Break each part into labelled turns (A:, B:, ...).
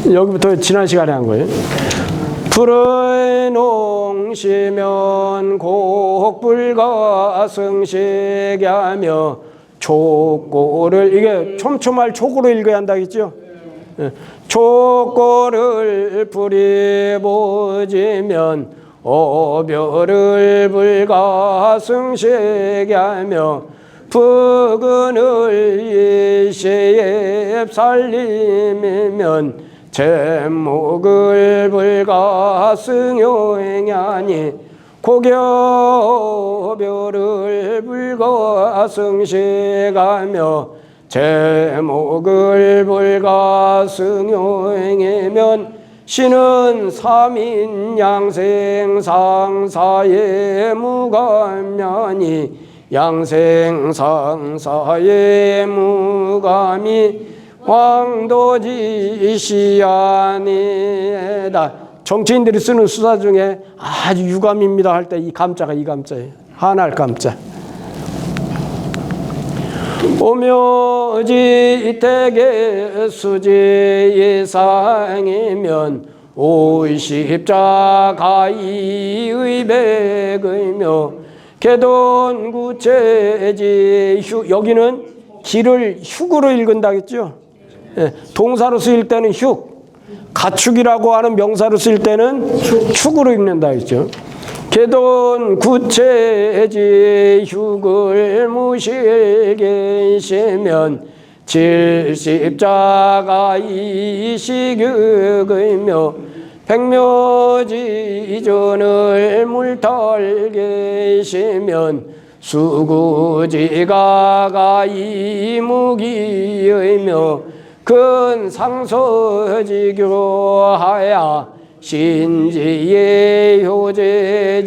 A: 여기부터 지난 시간에 한 거예요. 불의 농시면 곡불가 승식이 하며 촉고를, 이게 촘촘할 촉으로 읽어야 한다겠죠? 촉고를 부리보지면 오별을 불가승식이 하며 부근을 일시에 살림이면 제목을 불가승용하니 고교별을 불가승식하며 제목을 불가승용이면 신은 삼인 양생상사의 무감면이 양생상사의 무감이 왕도지시아니다. 정치인들이 쓰는 수사 중에 아주 유감입니다 할 때 이 감자가 이 감자예요. 한할 감자. 오묘지 대개 수지 예상이면 오십자가이의 백의며 개돈구체지 여기는 기를 흉으로 읽은다겠죠. 예, 동사로 쓰일 때는 흉, 가축이라고 하는 명사로 쓰일 때는 축으로 읽는다겠죠. 개돈구체지 흉을 무실계시면 칠십자가 이시극이며 백묘지전을 물털계시면 수구지가가 이무기의며 큰 상서지교하야 신지의 효제지의면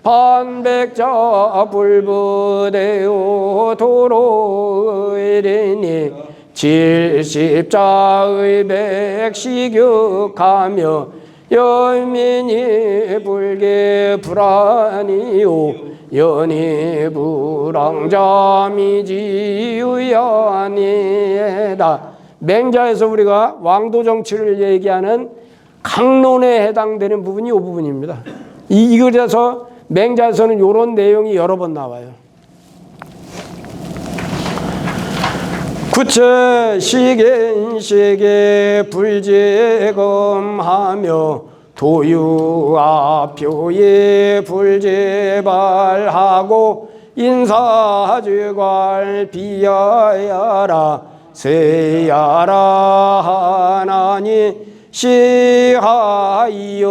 A: 반백자 불부대오 도로의리니 칠십자의 백시격하며 열민이 불계 불안이요 연이 불황자미지유야니다. 맹자에서 우리가 왕도 정치를 얘기하는 강론에 해당되는 부분이 이 부분입니다. 그래서 맹자에서는 이런 내용이 여러 번 나와요. 구체 시겐시게 불제검하며 도유아표에 불제발하고 인사죄괄 비하야라 세야라 하나니 시하이여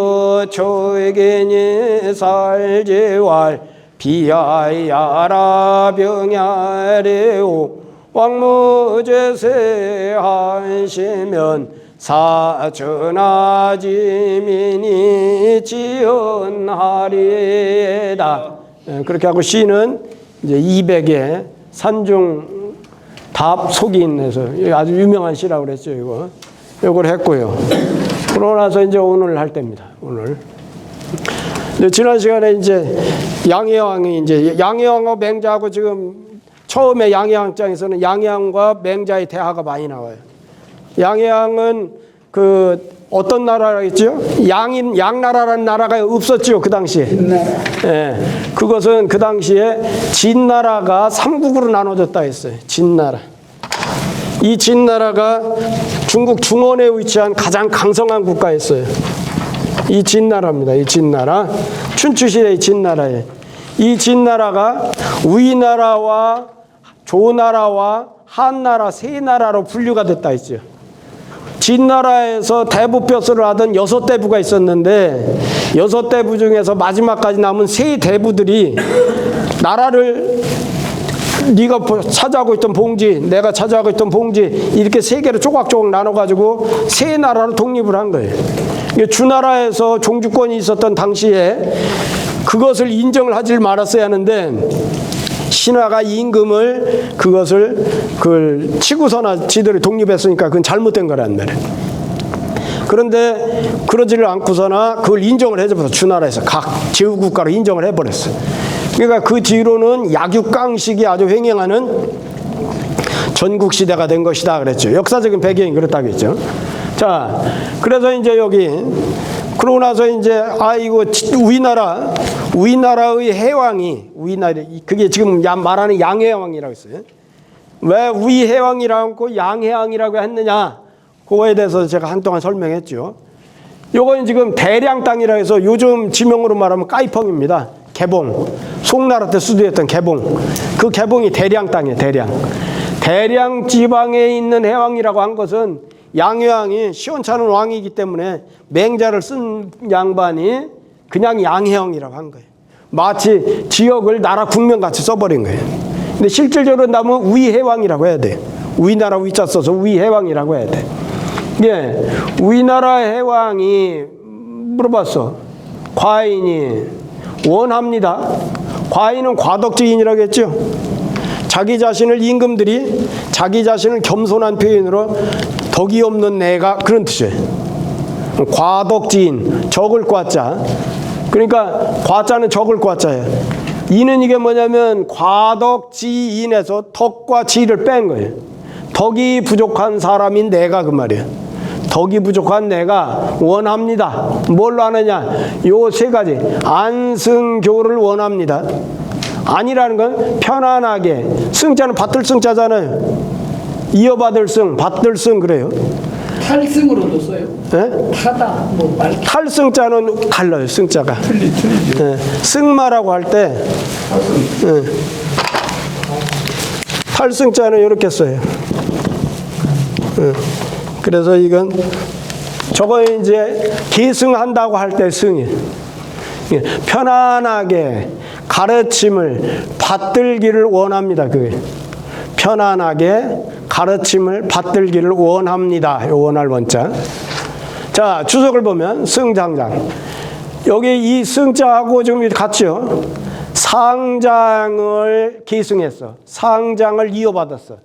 A: 초에게니 살제왈 비하야라 병야래오 왕무제세 하시면 사천하지민이 지연하리에다. 그렇게 하고 시는 이제 200의 산중 답 속인에서 아주 유명한 시라고 그랬죠. 이걸 했고요. 그러고 나서 이제 오늘 할 때입니다. 오늘. 지난 시간에 이제 양해왕이 이제 양해왕과 맹자하고 지금 처음에 양해왕장에서는 양해왕과 맹자의 대화가 많이 나와요. 양해왕은 그 어떤 나라겠죠? 양나라라는 나라가 없었죠, 그 당시에.
B: 네.
A: 예, 그것은 그 당시에 진나라가 삼국으로 나눠졌다 했어요. 진나라. 이 진나라가 중국 중원에 위치한 가장 강성한 국가였어요. 이 진나라입니다. 이 진나라. 춘추시대의 진나라에. 이 진나라가 위나라와 조나라와 한나라 세 나라로 분류가 됐다 했죠. 진나라에서 대부뼈스를 하던 6대부가 있었는데 6대부 중에서 마지막까지 남은 3대부들이 나라를 네가 차지하고 있던 봉지, 내가 차지하고 있던 봉지 이렇게 3개로 조각조각 나눠가지고 3나라로 독립을 한 거예요. 주나라에서 종주권이 있었던 당시에 그것을 인정을 하질 말았어야 하는데 신하가 임금을 그것을 치고서나 지들이 독립했으니까 그건 잘못된 거란 말이에요. 그런데 그러지를 않고서나 그걸 인정을 해줘서 주나라에서 각 제후국가로 인정을 해버렸어요. 그러니까 그 뒤로는 약육강식이 아주 횡행하는 전국 시대가 된 것이다 그랬죠. 역사적인 배경이 그렇다고 했죠. 자, 그래서 이제 여기 그러고 나서 이제 이거 우리나라의 해왕이 그게 지금 말하는 양해왕이라고 했어요. 왜 우리해왕이라고 양해왕이라고 했느냐? 그거에 대해서 제가 한동안 설명했죠. 요건 지금 대량 땅이라 해서 요즘 지명으로 말하면 까이펑입니다. 개봉. 송나라 때 수도였던 개봉. 그 개봉이 대량 땅이에요. 대량 지방에 있는 해왕이라고 한 것은 양해왕이 시원찮은 왕이기 때문에 맹자를 쓴 양반이 그냥 양해왕이라고 한 거예요. 마치 지역을 나라 국명같이 써버린 거예요. 근데 실질적으로 나면 우리해왕이라고 해야 돼. 우리나라 위자 써서 우리해왕이라고 해야 돼. 예, 우리나라 해왕이 물어봤어. 과인이 원합니다. 과인은 과덕지인이라고 했죠. 자기 자신을 임금들이 자기 자신을 겸손한 표현으로 덕이 없는 내가 그런 뜻이에요. 과덕지인, 적을 과자. 그러니까 과자는 적을 과자예요. 이는 이게 뭐냐면 과덕지인에서 덕과 지를 뺀 거예요. 덕이 부족한 사람인 내가 그 말이에요. 덕이 부족한 내가 원합니다. 뭘로 하느냐? 요 세 가지. 안승교를 원합니다. 아니라는 건 편안하게. 승자는 받들 승자잖아요. 이어받을 승, 받들 승 그래요.
B: 탈승으로도 써요.
A: 네?
B: 타다,
A: 탈승자는 달라요. 승자가.
B: 틀리죠.
A: 네. 승마라고 할 때 네. 탈승자는 이렇게 써요. 네. 그래서 이건 저거 이제 계승한다고 할 때 승이에요. 편안하게 가르침을 받들기를 원합니다. 그게 편안하게 가르침을 받들기를 원합니다. 요 원할 원자. 자, 주석을 보면 승장장. 여기 이 승자하고 좀 같죠. 상장을 계승했어. 상장을 이어받았어.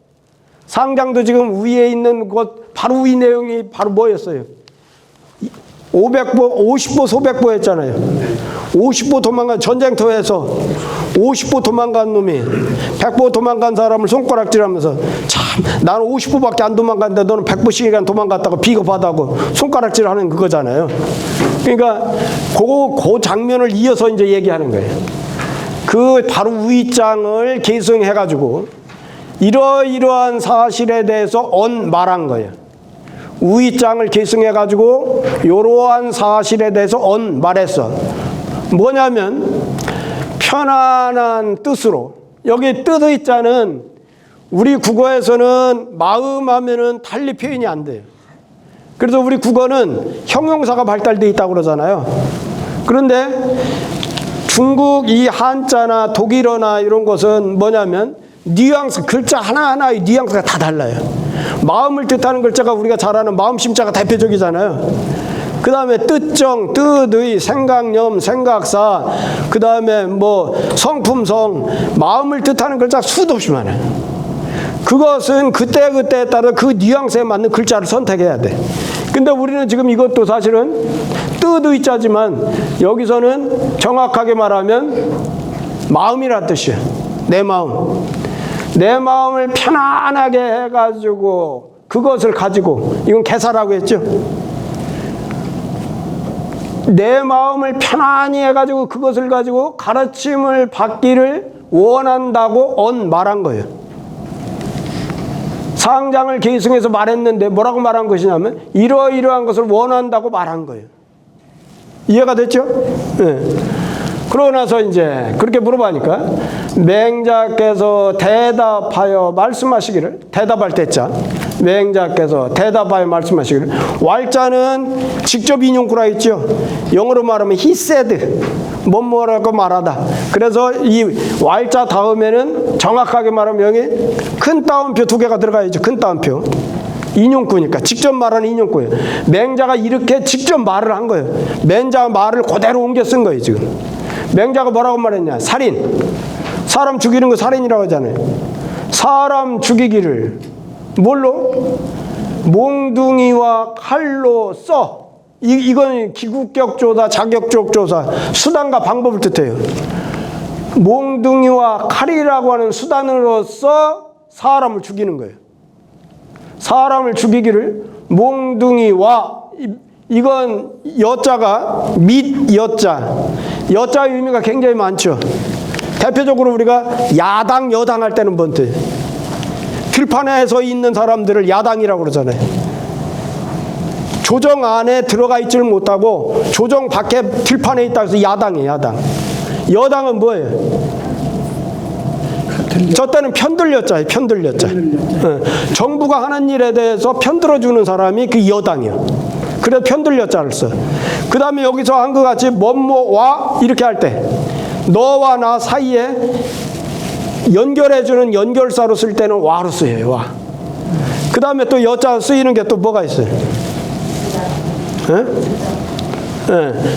A: 상장도 지금 위에 있는 것 바로 이 내용이 바로 뭐였어요? 500보, 50보, 소백보 했잖아요. 50보 도망간 전쟁터에서 50보 도망간 놈이 100보 도망간 사람을 손가락질하면서 참 나는 50보밖에 안 도망갔는데 너는 100보씩이나 도망갔다고 비겁하다고 손가락질하는 그거잖아요. 그러니까 그 장면을 이어서 이제 얘기하는 거예요. 그 바로 위장을 계승해가지고 이러이러한 사실에 대해서 말한 거예요. 우위장을 계승해가지고 이러한 사실에 대해서 말했어. 뭐냐면 편안한 뜻으로. 여기 뜻의 자는 우리 국어에서는 마음 하면은 달리 표현이 안 돼요. 그래서 우리 국어는 형용사가 발달되어 있다고 그러잖아요. 그런데 중국 이 한자나 독일어나 이런 것은 뭐냐면 뉘앙스, 글자 하나하나의 뉘앙스가 다 달라요. 마음을 뜻하는 글자가 우리가 잘 아는 마음심자가 대표적이잖아요. 그 다음에 뜻정, 뜻의, 생각념, 생각사, 그 다음에 뭐 성품성, 마음을 뜻하는 글자 수도 없이 많아요. 그것은 그때그때에 따라 그 뉘앙스에 맞는 글자를 선택해야 돼. 근데 우리는 지금 이것도 사실은 뜻의 자지만 여기서는 정확하게 말하면 마음이라는 뜻이에요. 내 마음. 내 마음을 편안하게 해가지고 그것을 가지고, 이건 개사라고 했죠. 내 마음을 편안히 해가지고 그것을 가지고 가르침을 받기를 원한다고 말한 거예요. 상장을 계승해서 말했는데 뭐라고 말한 것이냐면 이러이러한 것을 원한다고 말한 거예요. 이해가 됐죠? 네. 그러고 나서 이제 그렇게 물어보니까 맹자께서 대답하여 말씀하시기를, 대답할 때자 맹자께서 대답하여 말씀하시기를, 왈자는 직접 인용구라 했죠. 영어로 말하면 he said, 뭐라고 말하다. 그래서 이 왈자 다음에는 정확하게 말하면 여기 큰 따옴표 2개가 들어가야죠. 큰 따옴표. 인용구니까 직접 말하는 인용구예요. 맹자가 이렇게 직접 말을 한 거예요. 맹자가 말을 그대로 옮겨 쓴 거예요. 지금 맹자가 뭐라고 말했냐? 살인, 사람 죽이는 거 살인이라고 하잖아요. 사람 죽이기를 뭘로? 몽둥이와 칼로 써. 이건 기국격 조사, 자격적 조사, 수단과 방법을 뜻해요. 몽둥이와 칼이라고 하는 수단으로서 사람을 죽이는 거예요. 사람을 죽이기를 몽둥이와, 이건 여자가 및 여자의 의미가 굉장히 많죠. 대표적으로 우리가 야당 여당 할 때는 뭔데? 들판에 서 있는 사람들을 야당이라고 그러잖아요. 조정 안에 들어가 있지를 못하고 조정 밖에 들판에 있다고 해서 야당이에요. 야당. 여당은 뭐예요? 저 때는 편들렸자예요. 편들렸자. 정부가 하는 일에 대해서 편들어주는 사람이 그 여당이요. 그래서 편들렸자를 써. 그 다음에 여기서 한 것 같이 뭐뭐와 이렇게 할 때 너와 나 사이에 연결해주는 연결사로 쓸 때는 와로 쓰여요. 와. 그 다음에 또 여자 쓰이는 게 또 뭐가 있어요?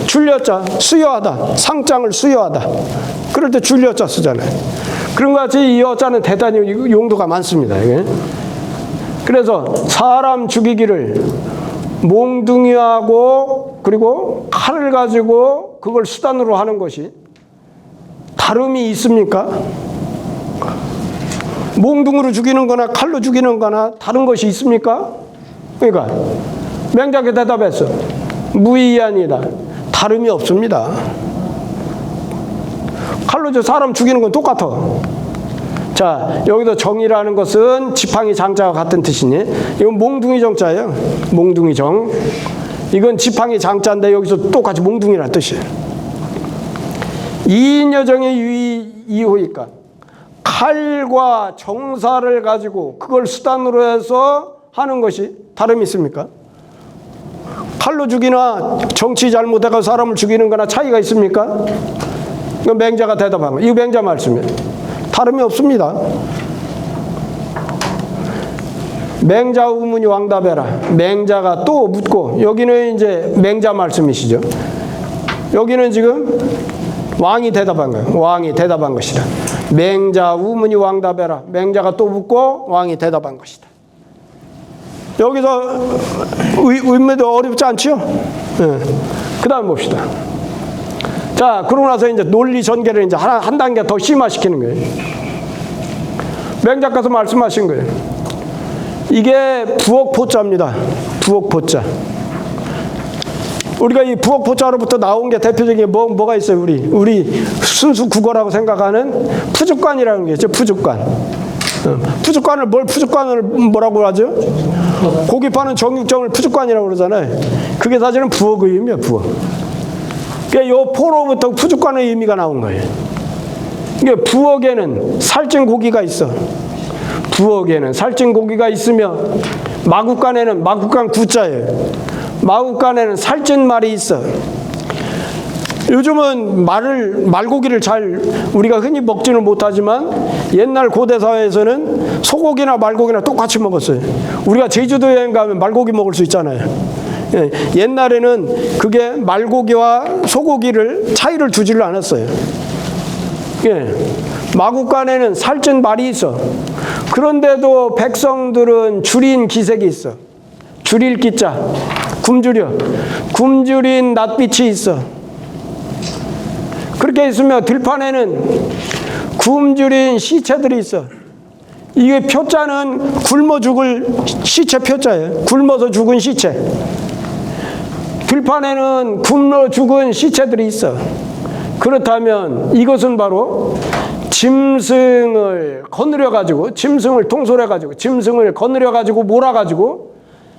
A: 줄여자, 수여하다, 상장을 수여하다. 그럴 때 줄여자 쓰잖아요. 그런 것 같이 이 여자는 대단히 용도가 많습니다. 이게. 그래서 사람 죽이기를 몽둥이하고 그리고 칼을 가지고 그걸 수단으로 하는 것이 다름이 있습니까? 몽둥이로 죽이는 거나 칼로 죽이는 거나 다른 것이 있습니까? 그러니까 맹자께 대답했어. 무의안이다. 다름이 없습니다. 칼로 사람 죽이는 건 똑같아. 자, 여기서 정이라는 것은 지팡이 장자와 같은 뜻이니 이건 몽둥이 정자예요. 몽둥이 정. 이건 지팡이 장자인데 여기서 똑같이 몽둥이라는 뜻이에요. 이인여정의 이호이까 칼과 정사를 가지고 그걸 수단으로 해서 하는 것이 다름이 있습니까? 칼로 죽이나 정치 잘못해서 사람을 죽이는 거나 차이가 있습니까? 이건 맹자가 대답한 거예요. 이거 맹자 말씀이에요. 다름이 없습니다. 맹자 우문이 왕답해라. 맹자가 또 묻고, 여기는 이제 맹자 말씀이시죠. 여기는 지금 왕이 대답한 거예요. 왕이 대답한 것이다. 맹자 우문이 왕답해라. 맹자가 또 묻고 왕이 대답한 것이다. 여기서 의미도 어렵지 않죠? 네. 그 다음 봅시다. 자, 그러고 나서 이제 논리 전개를 이제 한 단계 더 심화시키는 거예요. 맹자께서 말씀하신 거예요. 이게 부엌포자입니다. 부엌포자. 우리가 이 부엌포자로부터 나온 게 대표적인 게 뭐가 있어요? 우리 순수 국어라고 생각하는 푸죽관이라는 게 있죠. 푸죽관. 푸죽관을 푸죽관을 뭐라고 하죠? 고기 파는 정육점을 푸죽관이라고 그러잖아요. 그게 사실은 부엌의 의미야, 부엌. 그러니까 요 포로부터 푸죽관의 의미가 나온 거예요. 그러니까 부엌에는 살찐 고기가 있어. 부엌에는 살찐 고기가 있으며 마구간에는 마구간 구자예요. 마구간에는 살찐 말이 있어. 요즘은 말고기를 잘 우리가 흔히 먹지는 못하지만 옛날 고대 사회에서는 소고기나 말고기나 똑같이 먹었어요. 우리가 제주도 여행 가면 말고기 먹을 수 있잖아요. 옛날에는 그게 말고기와 소고기를 차이를 두지를 않았어요. 마구간에는 살찐 말이 있어. 그런데도 백성들은 줄인 기색이 있어. 줄일 기자, 굶주린 낯빛이 있어. 그렇게 있으며 들판에는 굶주린 시체들이 있어. 이게 표자는 굶어 죽을 시체 표자예요. 굶어서 죽은 시체. 들판에는 굶어 죽은 시체들이 있어. 그렇다면 이것은 바로 짐승을 거느려가지고, 짐승을 통솔해가지고, 짐승을 거느려가지고 몰아가지고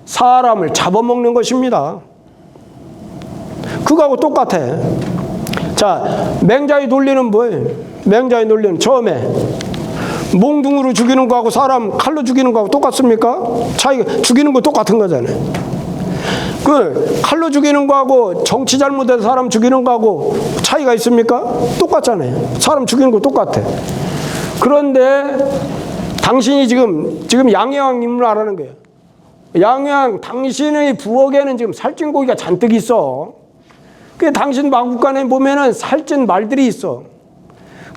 A: 사람을 잡아먹는 것입니다. 그거하고 똑같아. 자, 맹자의 논리는 뭐예요? 맹자의 논리는 처음에 몽둥이로 죽이는 거하고 사람 칼로 죽이는 거하고 똑같습니까? 차이가, 죽이는 거 똑같은 거잖아요. 그 칼로 죽이는 거하고 정치 잘못해서 사람 죽이는 거하고 차이가 있습니까? 똑같잖아요. 사람 죽이는 거 똑같아. 그런데 당신이 지금 양양님을 알아는 거예요. 양양, 당신의 부엌에는 지금 살찐 고기가 잔뜩 있어. 그 당신 마구간에 보면은 살찐 말들이 있어.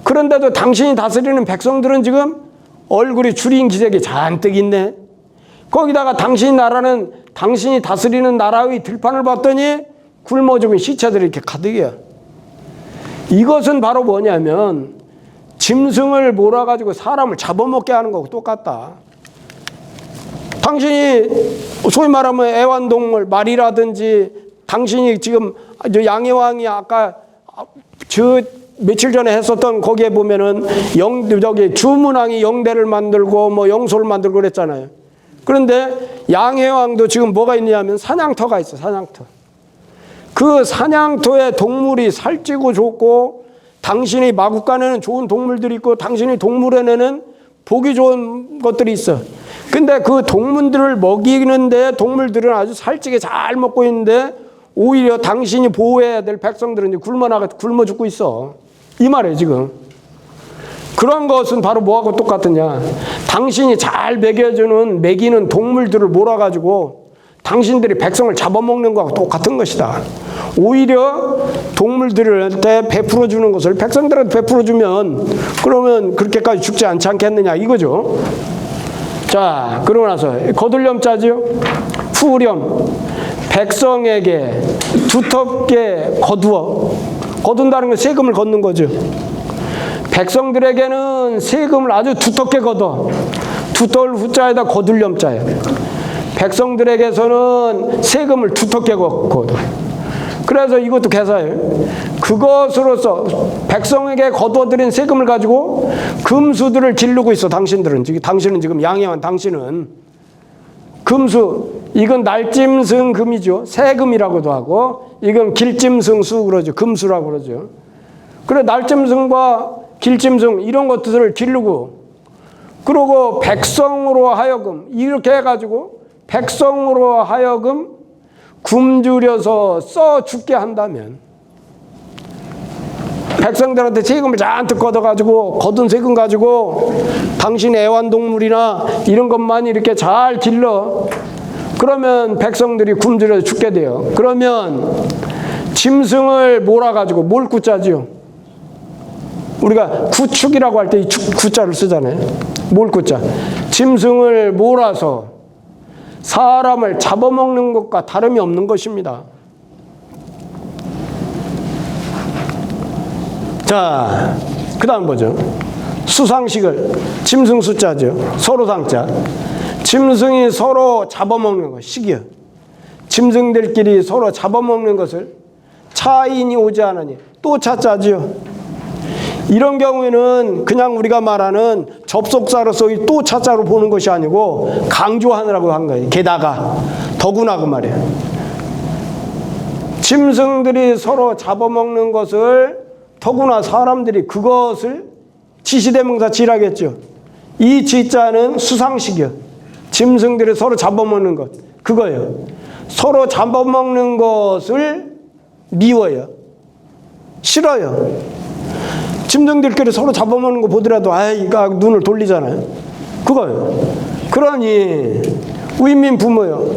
A: 그런데도 당신이 다스리는 백성들은 지금 얼굴이 줄인 기색이 잔뜩 있네. 거기다가 당신이 다스리는 나라의 들판을 봤더니 굶어 죽은 시체들이 이렇게 가득이야. 이것은 바로 뭐냐면 짐승을 몰아가지고 사람을 잡아먹게 하는 거하고 똑같다. 당신이 소위 말하면 애완동물 말이라든지 당신이 지금 양해왕이 아까 저 며칠 전에 했었던 거기에 보면은 저기 주문왕이 영대를 만들고 뭐 영소를 만들고 그랬잖아요. 그런데 양해왕도 지금 뭐가 있냐면 사냥터가 있어. 사냥터. 그 사냥터에 동물이 살찌고 좋고 당신이 마구간에는 좋은 동물들이 있고 당신이 동물원에는 보기 좋은 것들이 있어. 근데 그 동물들을 먹이는데 동물들은 아주 살찌게 잘 먹고 있는데 오히려 당신이 보호해야 될 백성들은 이제 굶어 죽고 있어. 이 말이에요, 지금. 그런 것은 바로 뭐하고 똑같으냐. 당신이 잘 먹이는 동물들을 몰아가지고 당신들이 백성을 잡아먹는 거하고 똑같은 것이다. 오히려 동물들한테 베풀어 주는 것을 백성들한테 베풀어 주면 그러면 그렇게까지 죽지 않지 않겠느냐 이거죠. 자, 그러고 나서 거둘렴자지요. 후렴. 백성에게 두텁게 거둔다는 건 세금을 걷는 거죠. 백성들에게는 세금을 아주 두텁게 걷어. 두터울 후자에다 거둘렴자예요. 백성들에게서는 세금을 두텁게 걷어. 그래서 이것도 개사예요. 그것으로서 백성에게 거둬들인 세금을 가지고 금수들을 기르고 있어. 당신은 지금 양해한 당신은 금수, 이건 날짐승 금이죠. 세금이라고도 하고 이건 길짐승수 그러죠. 금수라고 그러죠. 그래 날짐승과 길짐승 이런 것들을 기르고 그러고 백성으로 하여금 이렇게 해가지고 백성으로 하여금 굶주려서 써 죽게 한다면 백성들한테 세금을 잔뜩 걷어가지고 거둔 세금 가지고 당신의 애완동물이나 이런 것만 이렇게 잘 길러 그러면 백성들이 굶주려서 죽게 돼요. 그러면 짐승을 몰아가지고 몰구자지요. 우리가 구축이라고 할 때 이 구자를 쓰잖아요. 몰구자. 짐승을 몰아서 사람을 잡아먹는 것과 다름이 없는 것입니다. 자, 그 다음 보죠. 수상식을 짐승 숫자죠. 서로 상자. 짐승이 서로 잡아먹는 것, 식이요. 짐승들끼리 서로 잡아먹는 것을 차인이 오지 않으니 또 차자지요. 이런 경우에는 그냥 우리가 말하는 접속사로서 이 또 차자로 보는 것이 아니고 강조하느라고 한 거예요. 게다가 더구나 그 말이에요. 짐승들이 서로 잡아먹는 것을 더구나 사람들이 그것을 지시대명사 지라겠죠. 이 지자는 수상식이요. 짐승들이 서로 잡아먹는 것 그거예요. 서로 잡아먹는 것을 미워요. 싫어요. 짐승들끼리 서로 잡아먹는 거 보더라도 아이가 눈을 돌리잖아요. 그거요. 그러니 위민 부모요.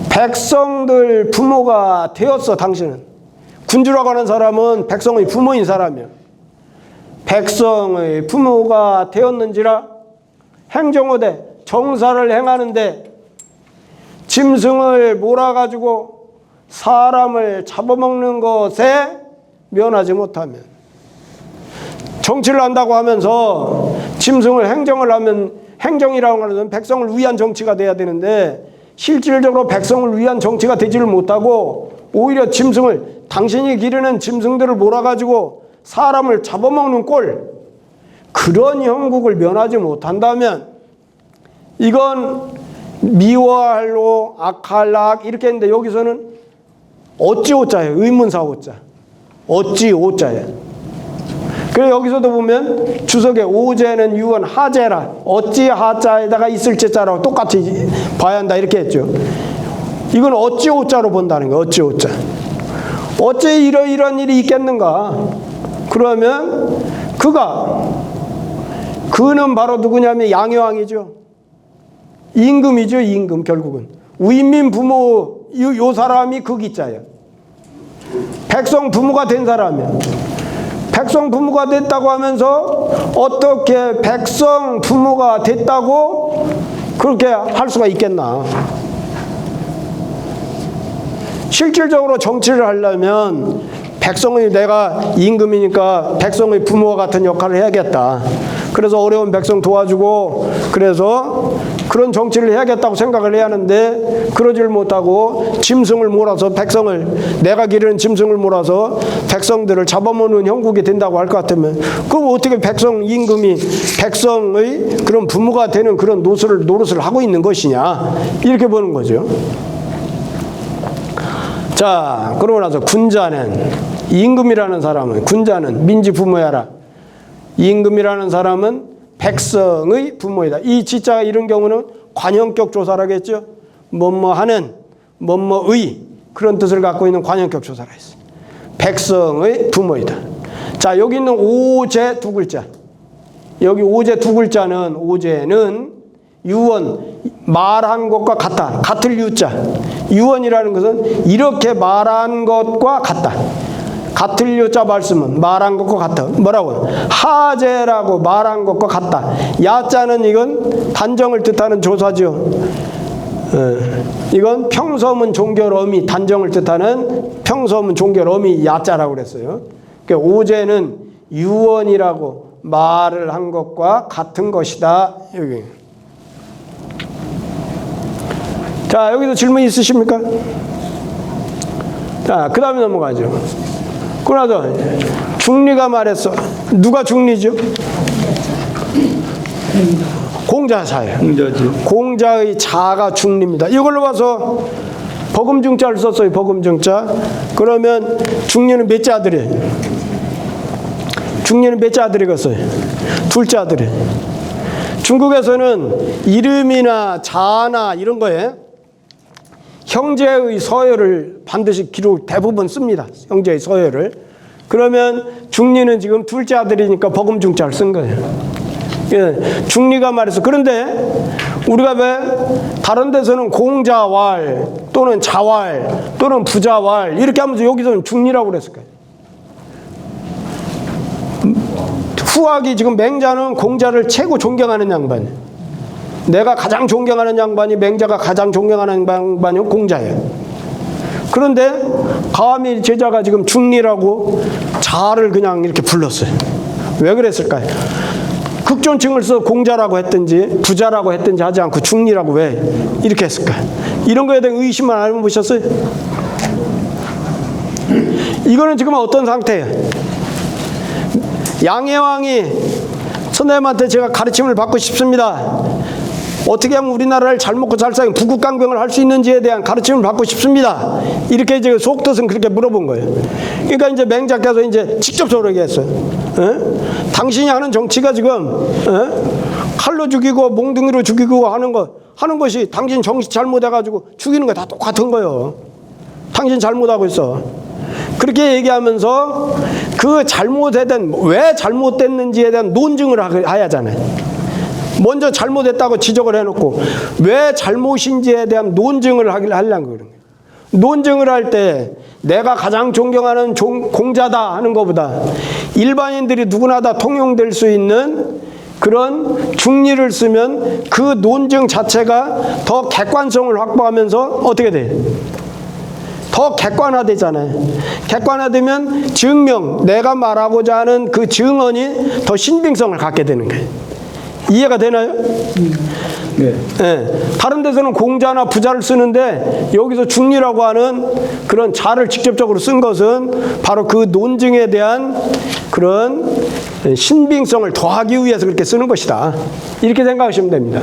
A: 백성들 부모가 되었어. 당신은 군주라고 하는 사람은 백성의 부모인 사람이야. 백성의 부모가 되었는지라 행정호대 정사를 행하는데 짐승을 몰아가지고 사람을 잡아먹는 것에 면하지 못하면 정치를 한다고 하면서 짐승을 행정을 하면 행정이라고 하는 백성을 위한 정치가 돼야 되는데 실질적으로 백성을 위한 정치가 되지를 못하고 오히려 짐승을 당신이 기르는 짐승들을 몰아가지고 사람을 잡아먹는 꼴 그런 형국을 면하지 못한다면 이건 미워할로 악할락 이렇게 했는데 여기서는 어찌 오자예요. 의문사 오자. 어찌 오자예요. 그래서 여기서도 보면 주석에 오제는 유언 하제라 어찌 하자에다가 있을 제자라고 똑같이 봐야 한다 이렇게 했죠. 이건 어찌 오자로 본다는 거예요. 어찌 오자. 어찌 이런 일이 있겠는가. 그러면 그는 바로 누구냐면 양해왕이죠. 임금이죠. 임금 결국은. 위민 부모 요 사람이 그 기자예요. 백성 부모가 된 사람이야. 백성 부모가 됐다고 하면서 어떻게 백성 부모가 됐다고 그렇게 할 수가 있겠나. 실질적으로 정치를 하려면 백성의 내가 임금이니까 백성의 부모와 같은 역할을 해야겠다. 그래서 어려운 백성 도와주고 그래서 그런 정치를 해야겠다고 생각을 해야 하는데 그러질 못하고 짐승을 몰아서 백성을 내가 기르는 짐승을 몰아서 백성들을 잡아먹는 형국이 된다고 할 것 같으면 그럼 어떻게 백성 임금이 백성의 그런 부모가 되는 그런 노릇을 하고 있는 것이냐 이렇게 보는 거죠. 자, 그러고 나서 군자는 임금이라는 사람은 군자는 민지 부모야라. 임금이라는 사람은 백성의 부모이다. 이 지자가 이런 경우는 관형격 조사라겠죠. 뭐뭐하는 뭐뭐의 그런 뜻을 갖고 있는 관형격 조사라 했어요. 백성의 부모이다. 자, 여기 있는 오제 두 글자. 여기 오제 두 글자는 오제는 유언 말한 것과 같다. 같을 유자. 유언이라는 것은 이렇게 말한 것과 같다. 같을 유자 말씀은 말한 것과 같다. 뭐라고? 하제라고 말한 것과 같다. 야자는 이건 단정을 뜻하는 조사죠. 이건 평서문 종결어미 단정을 뜻하는 평서문 종결어미 야자라고 그랬어요. 그러니까 오제는 유언이라고 말을 한 것과 같은 것이다. 여기. 자, 여기도 질문 있으십니까? 자, 그 다음에 넘어가죠. 그러나서 중리가 말했어. 누가 중리죠? 공자사예요. 공자의 자가 중리입니다. 이걸로 봐서 버금중자를 썼어요. 버금중자. 그러면 중리는 몇째 아들이에요? 중리는 몇째 아들이겠어요? 둘째 아들이에요. 중국에서는 이름이나 자나 이런 거에 형제의 서열을 반드시 기록 대부분 씁니다. 형제의 서열을. 그러면 중리는 지금 둘째 아들이니까 버금중자를 쓴 거예요. 예, 중리가 말해서 그런데 우리가 왜 다른 데서는 공자왈 또는 자왈 또는 부자왈 이렇게 하면서 여기서는 중리라고 그랬을까요? 후학이 지금 맹자는 공자를 최고 존경하는 양반이에요. 내가 가장 존경하는 양반이 맹자가 가장 존경하는 양반이 공자예요. 그런데 감히 제자가 지금 중리라고 자를 그냥 이렇게 불렀어요. 왜 그랬을까요? 극존칭을 써 공자라고 했든지 부자라고 했든지 하지 않고 중리라고 왜 이렇게 했을까요? 이런 거에 대한 의심만 안 해보셨어요? 이거는 지금 어떤 상태예요? 양해왕이 선생님한테 제가 가르침을 받고 싶습니다. 어떻게 하면 우리나라를 잘 먹고 잘 살고 부국강병을 할 수 있는지에 대한 가르침을 받고 싶습니다. 이렇게 이제 속뜻은 그렇게 물어본 거예요. 그러니까 이제 맹자께서 이제 직접적으로 얘기했어요. 당신이 하는 정치가 지금 칼로 죽이고 몽둥이로 죽이고 하는 것이 당신 정치 잘못해가지고 죽이는 거 다 똑같은 거예요. 당신 잘못하고 있어. 그렇게 얘기하면서 그 잘못된 왜 잘못됐는지에 대한 논증을 해야 하잖아요. 먼저 잘못했다고 지적을 해놓고 왜 잘못인지에 대한 논증을 하려는 거예요. 논증을 할 때 내가 가장 존경하는 공자다 하는 것보다 일반인들이 누구나 다 통용될 수 있는 그런 중리를 쓰면 그 논증 자체가 더 객관성을 확보하면서 어떻게 돼요? 더 객관화되잖아요. 객관화되면 증명, 내가 말하고자 하는 그 증언이 더 신빙성을 갖게 되는 거예요. 이해가 되나요? 네. 네. 다른 데서는 공자나 부자를 쓰는데 여기서 중리라고 하는 그런 자를 직접적으로 쓴 것은 바로 그 논증에 대한 그런 신빙성을 더하기 위해서 그렇게 쓰는 것이다. 이렇게 생각하시면 됩니다.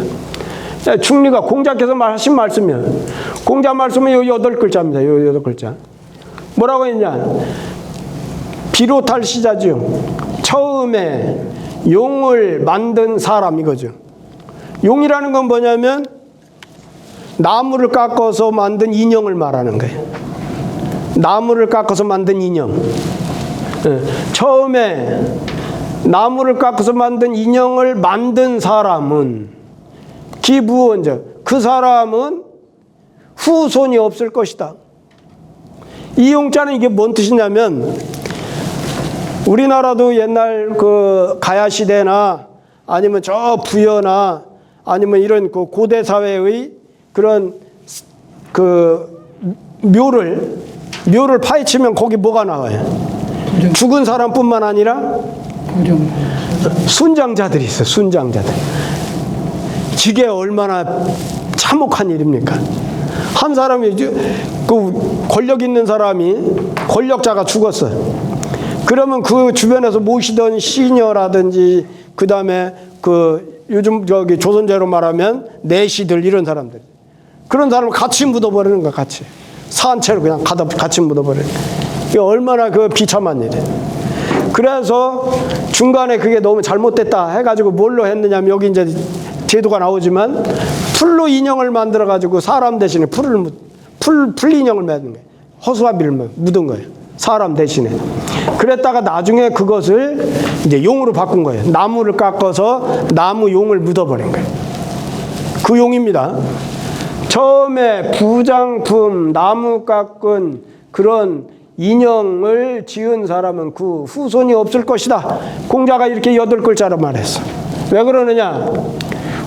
A: 중리가 공자께서 하신 말씀이에요. 공자 말씀은 요 8글자입니다. 요 8글자. 뭐라고 했냐? 비롯할 시자죠. 처음에 용을 만든 사람 이거죠. 용이라는 건 뭐냐면 나무를 깎아서 만든 인형을 말하는 거예요. 나무를 깎아서 만든 인형. 처음에 나무를 깎아서 만든 인형을 만든 사람은 기부원적. 그 사람은 후손이 없을 것이다. 이 용자는 이게 뭔 뜻이냐면 우리나라도 옛날 그 가야 시대나 아니면 저 부여나 아니면 이런 그 고대 사회의 그런 그 묘를 묘를 파헤치면 거기 뭐가 나와요? 죽은 사람뿐만 아니라
B: 부정.
A: 순장자들이 있어요. 순장자들. 이게 얼마나 참혹한 일입니까? 한 사람이 그 권력 있는 사람이 권력자가 죽었어요. 그러면 그 주변에서 모시던 시녀라든지 그 다음에 그 요즘 저기 조선제로 말하면 내시들 이런 사람들 그런 사람을 같이 묻어버리는 거야. 같이 산채로 그냥 같이 묻어버리는 거야. 이게 얼마나 그 비참한 일이에요. 그래서 중간에 그게 너무 잘못됐다 해가지고 뭘로 했느냐면 여기 이제 제도가 나오지만 풀로 인형을 만들어 가지고 사람 대신에 풀 인형을 맺는 거예요. 허수아비를 묻은 거예요. 사람 대신에. 그랬다가 나중에 그것을 이제 용으로 바꾼 거예요. 나무를 깎아서 나무 용을 묻어버린 거예요. 그 용입니다. 처음에 부장품 나무 깎은 그런 인형을 지은 사람은 그 후손이 없을 것이다. 공자가 이렇게 8글자로 말했어. 왜 그러느냐?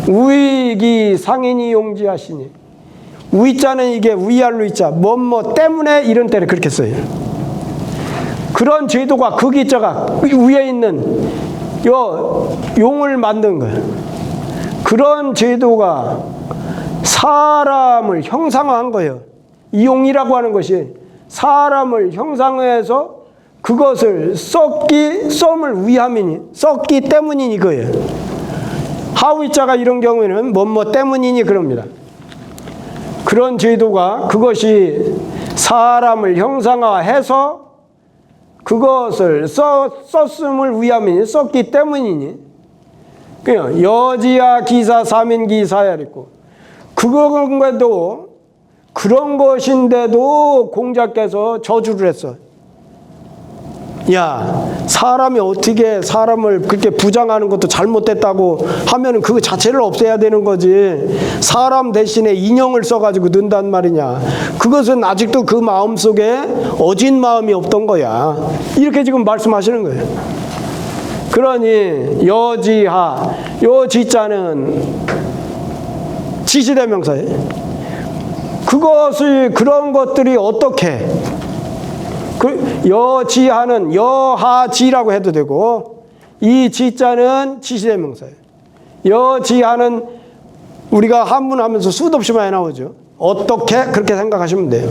A: 우익이 상인이 용지하시니. 우이자는 이게 위알로 있자. 뭐뭐 때문에 이런 때를 그렇게 써요. 그런 제도가 그 기자가 위에 있는 요 용을 만든 거예요. 그런 제도가 사람을 형상화한 거예요. 이 용이라고 하는 것이 사람을 형상화해서 그것을 썩을 위함이니 썩기 때문이니 거예요. 하위자가 이런 경우에는 뭐뭐 때문이니 그럽니다. 그런 제도가 그것이 사람을 형상화해서 그것을 썼음을 위함이니 썼기 때문이니 그냥 여지야 기사 삼인기사야 있고 그건데도 그런 것인데도 공자께서 저주를 했어. 야, 사람이 어떻게 사람을 그렇게 부장하는 것도 잘못됐다고 하면은 그거 자체를 없애야 되는 거지. 사람 대신에 인형을 써가지고 넣는단 말이냐. 그것은 아직도 그 마음속에 어진 마음이 없던 거야. 이렇게 지금 말씀하시는 거예요. 그러니 여지하, 요 지자는 지시대명사예요. 그것을 그런 것들이 어떻게 그 여지하는 여하지라고 해도 되고 이 지자는 지시대명사예요. 여지하는 우리가 한문하면서 수도 없이 많이 나오죠. 어떻게 그렇게 생각하시면 돼요.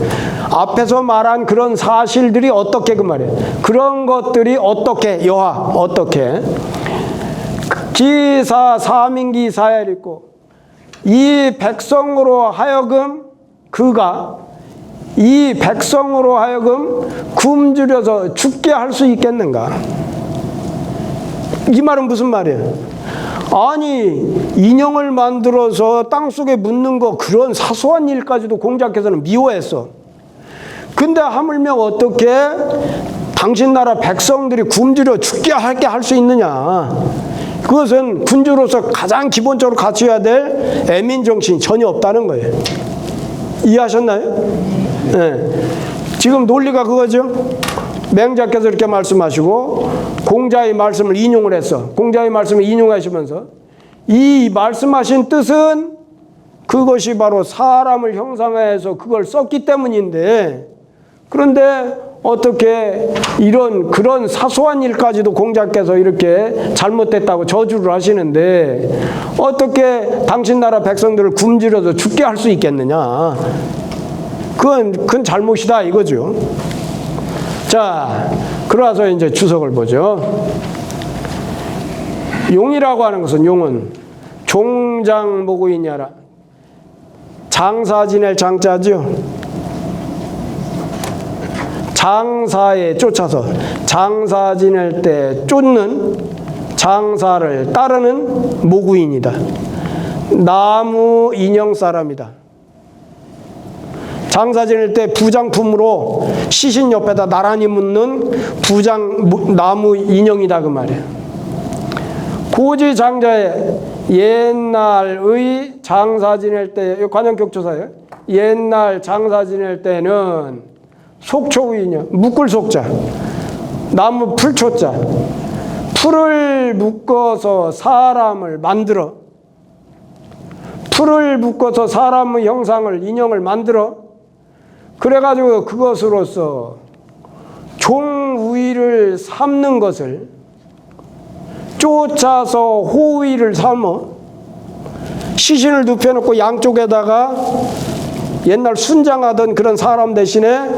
A: 앞에서 말한 그런 사실들이 어떻게 그 말이에요. 그런 것들이 어떻게 여하 어떻게 기사 사민기사에 있고 이 백성으로 하여금 그가 이 백성으로 하여금 굶주려서 죽게 할 수 있겠는가? 이 말은 무슨 말이에요? 아니 인형을 만들어서 땅속에 묻는 거 그런 사소한 일까지도 공자께서는 미워했어. 근데 하물며 어떻게 당신 나라 백성들이 굶주려 죽게 하게 할 수 있느냐? 그것은 군주로서 가장 기본적으로 갖춰야 될 애민정신이 전혀 없다는 거예요. 이해하셨나요? 네. 지금 논리가 그거죠. 맹자께서 이렇게 말씀하시고 공자의 말씀을 인용을 했어. 공자의 말씀을 인용하시면서 이 말씀하신 뜻은 그것이 바로 사람을 형상화해서 그걸 썼기 때문인데 그런데 어떻게 이런 그런 사소한 일까지도 공자께서 이렇게 잘못됐다고 저주를 하시는데 어떻게 당신 나라 백성들을 굶주려서 죽게 할 수 있겠느냐? 그건 잘못이다 이거죠. 자, 그러서 이제 주석을 보죠. 용이라고 하는 것은 용은 종장모구이냐라 장사 지낼 장자죠. 장사에 쫓아서 장사 지낼 때 쫓는 장사를 따르는 모구인이다. 나무 인형 사람이다. 장사 지낼 때 부장품으로 시신 옆에다 나란히 묻는 나무 인형이다 그 말이야. 고지장자의 옛날의 장사 지낼 때 관현격조사예요. 옛날 장사 지낼 때는 속초인형 묶을 속자 나무 풀초자 풀을 묶어서 사람을 만들어 풀을 묶어서 사람의 형상을 인형을 만들어 그래가지고 그것으로서 종우위를 삼는 것을 쫓아서 호위를 삼어 시신을 눕혀놓고 양쪽에다가 옛날 순장하던 그런 사람 대신에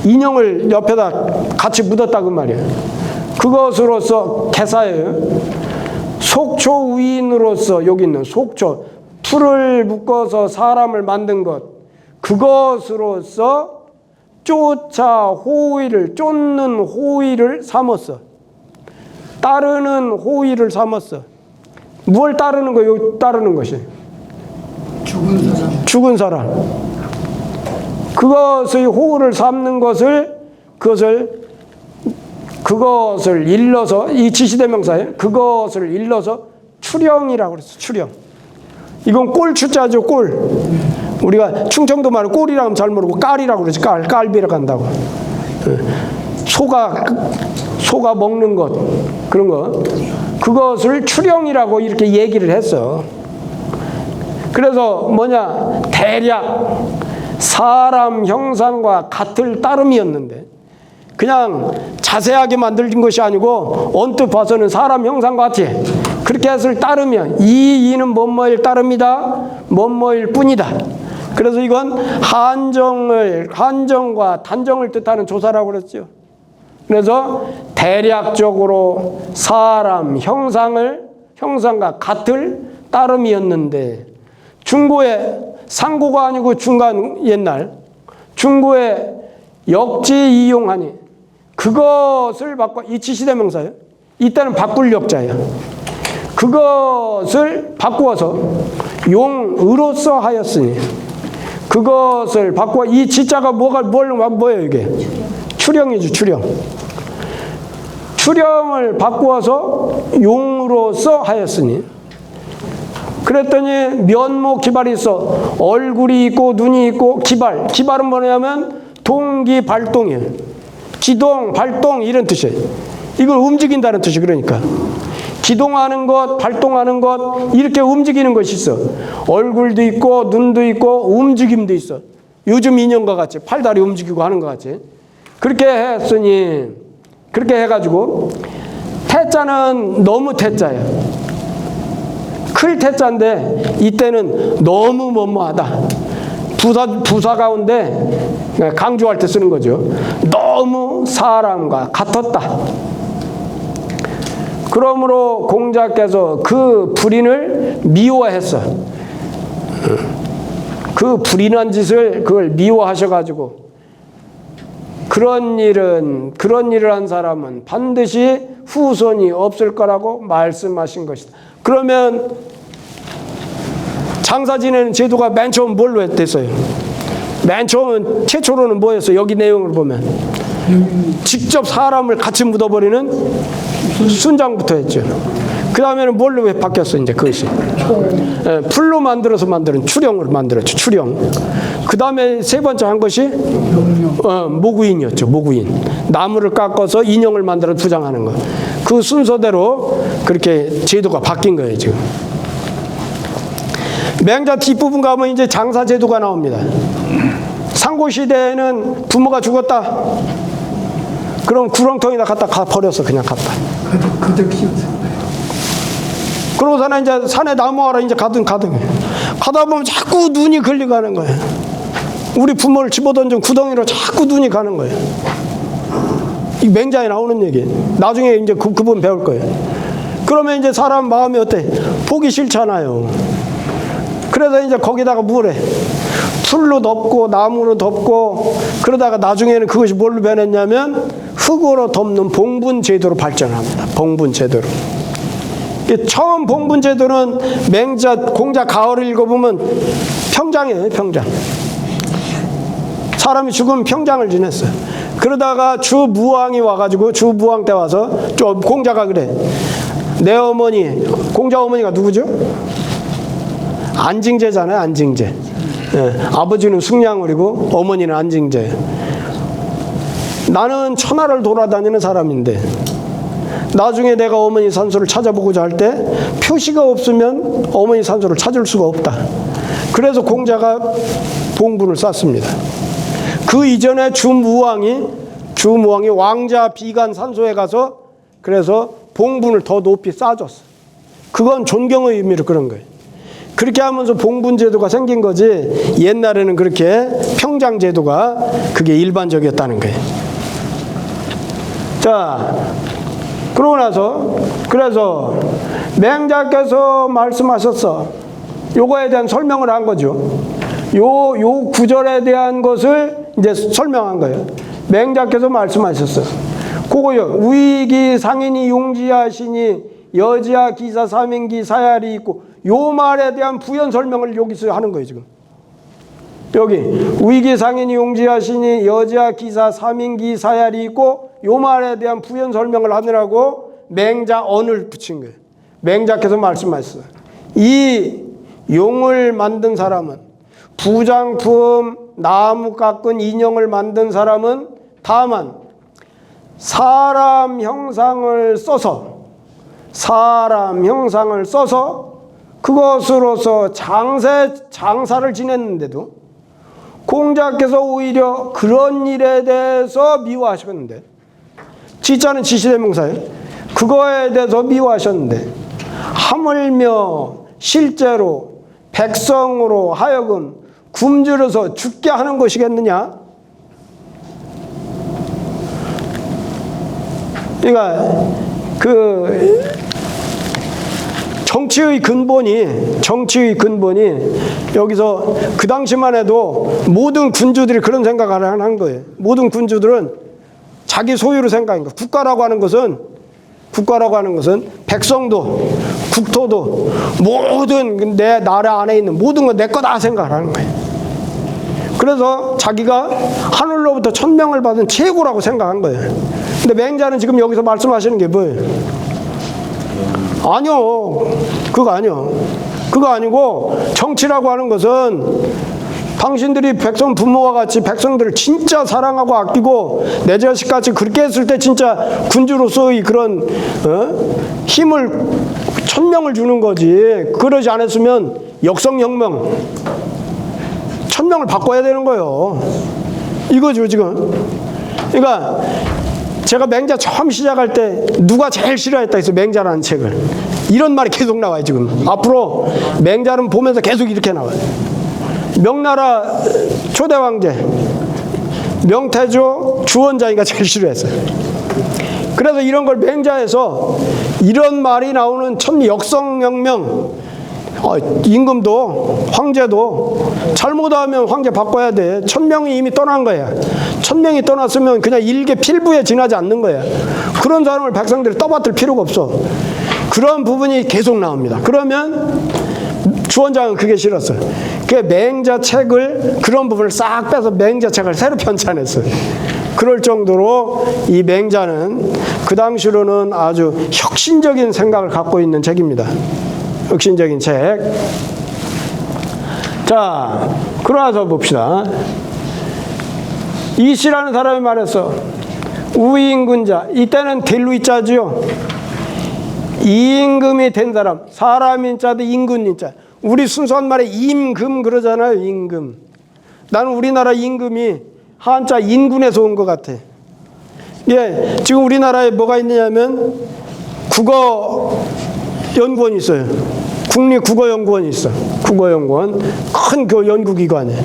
A: 인형을 옆에다 같이 묻었다 그 말이에요. 그것으로서 개사예요. 속초위인으로서 여기 있는 속초, 풀을 묶어서 사람을 만든 것, 그것으로서 쫓아 호위를, 쫓는 호위를 삼았어. 따르는 호위를 삼았어. 뭘 따르는 거예요? 따르는 것이
B: 죽은 사람.
A: 죽은 사람. 그것의 호를 삼는 것을 그것을 일러서, 이 지시대명사에 그것을 일러서 추령이라고 그랬어. 추령. 이건 꼴추자죠. 꼴. 우리가 충청도 말은 꼴이라고 하면 잘 모르고 깔이라고 그러지. 깔비라고 한다고. 소가 먹는 것, 그런 거, 그것을 추령이라고 이렇게 얘기를 했어. 그래서 뭐냐, 대략 사람 형상과 같을 따름이었는데, 그냥 자세하게 만들진 것이 아니고 언뜻 봐서는 사람 형상 같아. 그렇게 해서 따르면 이는 뭐뭐일 따릅니다, 뭐뭐일 뿐이다. 그래서 이건 한정과 단정을 뜻하는 조사라고 그랬죠. 그래서 대략적으로 사람 형상과 같을 따름이었는데, 중고에 상고가 아니고 중간, 옛날 중고에 역지 이용하니 그것을 바꿔, 이 지시대명사예요. 이때는 바꿀 역자예요. 그것을 바꾸어서 용으로써 하였으니, 그것을 바꾸어, 이 지자가 뭐예요 이게? 추령이죠. 추령을 바꾸어서 용으로써 하였으니. 그랬더니 면모 기발이 있어. 얼굴이 있고 눈이 있고 기발은 뭐냐면 동기 발동이에요. 기동, 발동 이런 뜻이에요. 이걸 움직인다는 뜻이. 그러니까 기동하는 것, 발동하는 것, 이렇게 움직이는 것이 있어. 얼굴도 있고 눈도 있고 움직임도 있어. 요즘 인형과 같이 팔다리 움직이고 하는 것 같이. 그렇게 했으니, 그렇게 해가지고 태자는 너무 태자예요. 클 태자인데 이때는 너무 뭐뭐하다. 부사 가운데 강조할 때 쓰는 거죠. 너무 사람과 같았다. 그러므로 공자께서 그 불인을 미워했어. 그 불인한 짓을 그걸 미워하셔가지고, 그런 일을 한 사람은 반드시 후손이 없을 거라고 말씀하신 것이다. 그러면 장사 지내는 제도가 맨 처음 뭘로 됐어요? 맨 처음은 최초로는 뭐였어요? 여기 내용을 보면 직접 사람을 같이 묻어버리는 순장부터 했죠. 그 다음에는 뭘로 바뀌었어? 이제 그것이 풀로 만들어서 만드는 추령으로 만들었죠. 추령. 그 다음에 세 번째 한 것이 모구인이었죠. 모구인. 나무를 깎아서 인형을 만들어 부장하는 거. 그 순서대로 그렇게 제도가 바뀐 거예요 지금. 맹자 뒷부분 가면 이제 장사 제도가 나옵니다. 상고 시대에는 부모가 죽었다. 그럼 구렁텅이다 갖다 버렸어. 그냥 갖다.
B: 그들 키우세요.
A: 그러고서는 이제 산에 나무하러 이제 가다 보면 자꾸 눈이 걸려가는 거예요. 우리 부모를 집어던진 구덩이로 자꾸 눈이 가는 거예요. 이 맹자에 나오는 얘기. 나중에 이제 그분 배울 거예요. 그러면 이제 사람 마음이 어때? 보기 싫잖아요. 그래서 이제 거기다가 뭘 해? 풀로 덮고 나무로 덮고, 그러다가 나중에는 그것이 뭘로 변했냐면 흙으로 덮는 봉분제도로 발전합니다. 봉분제도로. 처음 봉분제도는 맹자 공자 가을을 읽어보면 평장이에요. 평장. 사람이 죽으면 평장을 지냈어요. 그러다가 주무왕이 와가지고, 주무왕 때 와서 좀 공자가 그래. 내 어머니, 공자 어머니가 누구죠? 안징제잖아요. 안징제. 예, 아버지는 숙량을이고 어머니는 안징제. 나는 천하를 돌아다니는 사람인데 나중에 내가 어머니 산소를 찾아보고자 할 때 표시가 없으면 어머니 산소를 찾을 수가 없다. 그래서 공자가 봉분을 쌌습니다. 그 이전에 주무왕이 왕자 비관 산소에 가서 그래서 봉분을 더 높이 쌓아줬어. 그건 존경의 의미로 그런 거예요. 그렇게 하면서 봉분 제도가 생긴 거지, 옛날에는 그렇게 평장 제도가 그게 일반적이었다는 거예요. 자, 그러고 나서 그래서 맹자께서 말씀하셨어. 요거에 대한 설명을 한 거죠. 요 구절에 대한 것을 이제 설명한 거예요. 맹자께서 말씀하셨어. 그거요. 우익이 상인이 용지하시니 여지야 기사 삼인기 사야리 있고, 요 말에 대한 부연 설명을 여기서 하는 거예요. 지금 여기 우익이 상인이 용지하시니 여지야 기사 삼인기 사야리 있고, 요 말에 대한 부연 설명을 하느라고 맹자 언을 붙인 거예요. 맹자께서 말씀하셨어요. 이 용을 만든 사람은, 부장품 나무 깎은 인형을 만든 사람은 다만 사람 형상을 써서 그것으로서 장사를 지냈는데도 공자께서 오히려 그런 일에 대해서 미워하셨는데, 지자는 지시대명사예요. 그거에 대해서 미워하셨는데 하물며 실제로 백성으로 하여금 굶주려서 죽게 하는 것이겠느냐? 그러니까 그 정치의 근본이 여기서 그 당시만 해도 모든 군주들이 그런 생각을 한 거예요. 모든 군주들은 자기 소유로 생각한 거예요. 국가라고 하는 것은 백성도 국토도 모든 내 나라 안에 있는 모든 건 내 거다 생각을 하는 거예요. 그래서 자기가 하늘로부터 천명을 받은 최고라고 생각한 거예요. 근데 맹자는 지금 여기서 말씀하시는 게 뭐예요? 아니요. 그거 아니고 정치라고 하는 것은 당신들이 백성 부모와 같이 백성들을 진짜 사랑하고 아끼고 내 자식같이 그렇게 했을 때 진짜 군주로서의 그런 힘을 천명을 주는 거지. 그러지 않았으면 역성혁명 천명을 바꿔야 되는 거예요. 이거죠 지금. 그러니까 제가 맹자 처음 시작할 때 누가 제일 싫어했다 했어요. 맹자라는 책을. 이런 말이 계속 나와요 지금. 앞으로 맹자는 보면서 계속 이렇게 나와요. 명나라 초대 황제 명태조 주원장이가 제일 싫어했어요. 그래서 이런 걸 맹자에서 이런 말이 나오는 역성혁명, 임금도 황제도 잘못하면 황제 바꿔야 돼. 천명이 이미 떠난 거야. 천명이 떠났으면 그냥 일개 필부에 지나지 않는 거야. 그런 사람을 백성들이 떠받들 필요가 없어. 그런 부분이 계속 나옵니다. 그러면 주원장은 그게 싫었어요. 그 맹자 책을 그런 부분을 싹 빼서 맹자 책을 새로 편찬했어요. 그럴 정도로 이 맹자는 그 당시로는 아주 혁신적인 생각을 갖고 있는 책입니다. 혁신적인 책. 자, 그러나서 봅시다. 이씨라는 사람이 말했어. 우임군자. 이때는 델루이자지요. 임금이 된 사람. 사람인자도 임금인자. 우리 순수한 말에 임금 그러잖아요. 임금. 나는 우리나라 임금이 한자 인군에서 온 것 같아. 예, 지금 우리나라에 뭐가 있느냐면 국어연구원이 있어요. 국립국어연구원이 있어. 국어연구원. 큰 그 연구기관이에요.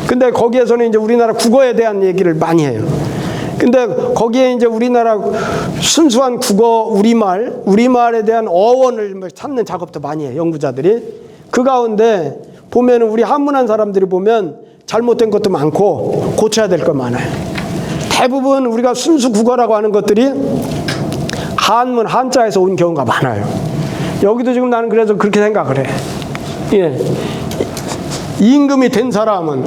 A: 근데 거기에서는 이제 우리나라 국어에 대한 얘기를 많이 해요. 근데 거기에 이제 우리나라 순수한 국어, 우리말에 대한 어원을 찾는 작업도 많이 해요. 연구자들이. 그 가운데 보면은 우리 한문한 사람들이 보면 잘못된 것도 많고 고쳐야 될 거 많아요. 대부분 우리가 순수 국어라고 하는 것들이 한문, 한자에서 온 경우가 많아요. 여기도 지금 나는 그래서 그렇게 생각을 해. 예. 임금이 된 사람은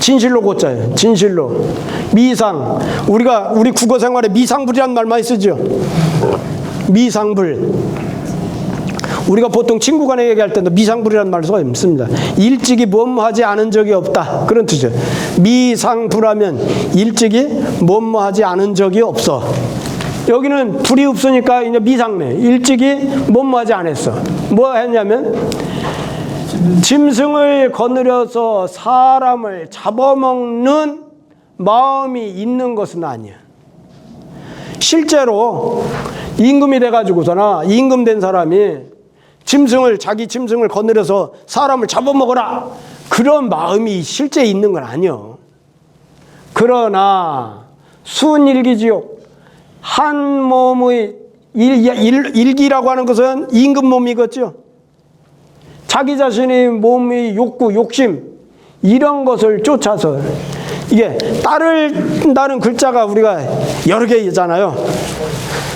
A: 진실로 고쳐요. 진실로. 미상. 우리 국어 생활에 미상불이라는 말 많이 쓰죠. 미상불. 우리가 보통 친구 간에 얘기할 때도 미상불이라는 말을 씁니다. 일찍이 뭐뭐하지 않은 적이 없다. 그런 뜻이에요. 미상불하면 일찍이 뭐뭐하지 않은 적이 없어. 여기는 불이 없으니까 이제 미상네. 일찍이 뭐뭐하지 않았어. 뭐 했냐면 짐승을 거느려서 사람을 잡아먹는 마음이 있는 것은 아니야. 실제로 임금이 돼가지고서나 임금된 사람이 자기 짐승을 거느려서 사람을 잡아먹어라, 그런 마음이 실제 있는 건 아니요. 그러나 순일기지옥, 한 몸의 일기라고 하는 것은 임금 몸이겠죠. 자기 자신의 몸의 욕구, 욕심, 이런 것을 쫓아서, 이게 따른다는 글자가 우리가 여러 개 있잖아요.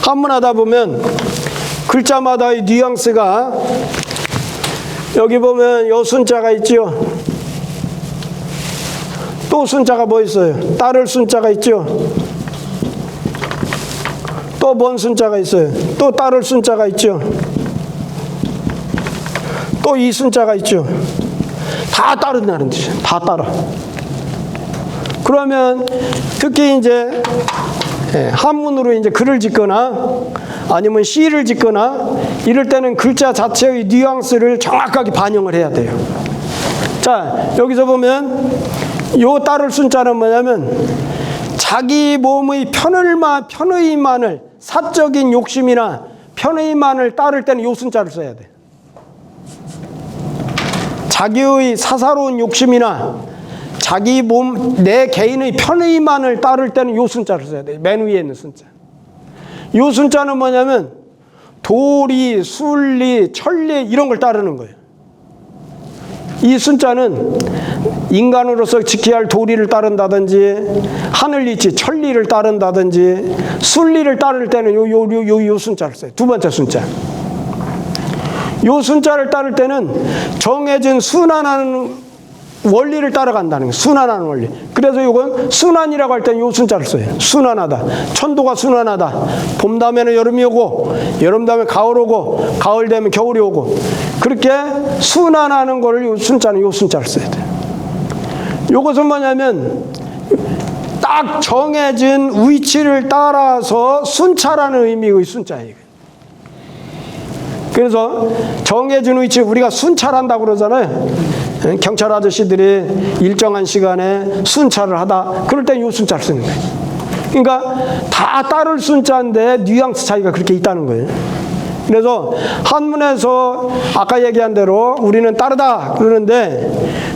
A: 한문 하다 보면 글자마다의 뉘앙스가, 여기 보면 요 순자가 있죠. 또 순자가 뭐 있어요? 따를 순자가 있죠. 또 뭔 순자가 있어요? 또 따를 순자가 있죠. 또 이 순자가 있죠. 다 따른다는 뜻이에요. 다 따라. 그러면 특히 이제 한문으로 이제 글을 짓거나 아니면 시를 짓거나 이럴 때는 글자 자체의 뉘앙스를 정확하게 반영을 해야 돼요. 자, 여기서 보면 요 따를 순자는 뭐냐면 자기 몸의 편의만을, 사적인 욕심이나 편의만을 따를 때는 요 순자를 써야 돼. 자기의 사사로운 욕심이나 자기 몸, 내 개인의 편의만을 따를 때는 요 순자를 써야 돼. 맨 위에 있는 순자. 요 순자는 뭐냐면 도리, 순리, 천리 이런 걸 따르는 거예요. 이 순자는 인간으로서 지켜야 할 도리를 따른다든지 하늘이치 천리를 따른다든지 순리를 따를 때는 요 순자를 써요. 두 번째 순자. 요 순자를 따를 때는 정해진 순환하는 원리를 따라간다는 거예요. 순환하는 원리. 그래서 이건 순환이라고 할 때는 요 순자를 써요. 순환하다. 천도가 순환하다. 봄 다음에는 여름이 오고, 여름 다음에 가을 오고, 가을 되면 겨울이 오고, 그렇게 순환하는 거를 요 순자는 요 순자를 써야 돼요. 요것은 뭐냐면 딱 정해진 위치를 따라서 순차라는 의미의 순자예요. 그래서 정해진 위치, 우리가 순찰한다고 그러잖아요. 경찰 아저씨들이 일정한 시간에 순찰을 하다, 그럴 때 요 순자를 쓰는 거예요. 그러니까 다 따를 순자인데 뉘앙스 차이가 그렇게 있다는 거예요. 그래서 한문에서 아까 얘기한 대로 우리는 따르다 그러는데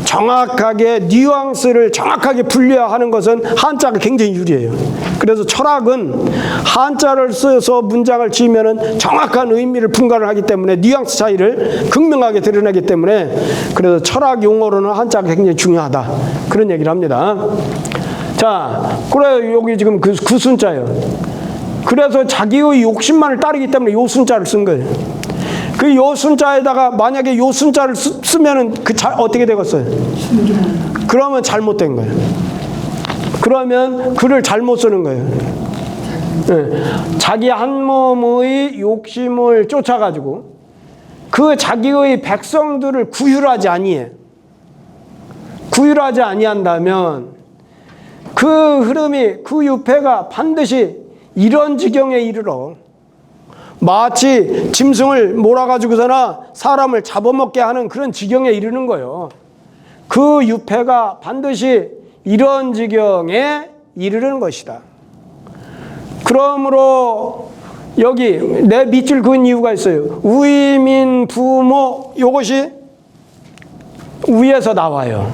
A: 정확하게 뉘앙스를 정확하게 분류하는 것은 한자가 굉장히 유리해요. 그래서 철학은 한자를 써서 문장을 지으면 정확한 의미를 분간을 하기 때문에 뉘앙스 차이를 극명하게 드러내기 때문에, 그래서 철학 용어로는 한자가 굉장히 중요하다, 그런 얘기를 합니다. 자, 그래 여기 지금 그 순자예요. 그래서 자기의 욕심만을 따르기 때문에 요 순자를 쓴 거예요. 그 요 순자에다가 만약에 요 순자를 쓰면은 어떻게 되겠어요? 그러면 잘못된 거예요. 그러면 글을 잘못 쓰는 거예요. 네. 자기 한 몸의 욕심을 쫓아가지고 그 자기의 백성들을 구휼하지 아니해. 구휼하지 아니한다면 그 흐름이, 그 유폐가 반드시 이런 지경에 이르러 마치 짐승을 몰아가지고서나 사람을 잡아먹게 하는 그런 지경에 이르는 거예요. 그 유폐가 반드시 이런 지경에 이르는 것이다. 그러므로 여기 내 밑줄 그은 이유가 있어요. 우이민 부모, 요것이 위에서 나와요.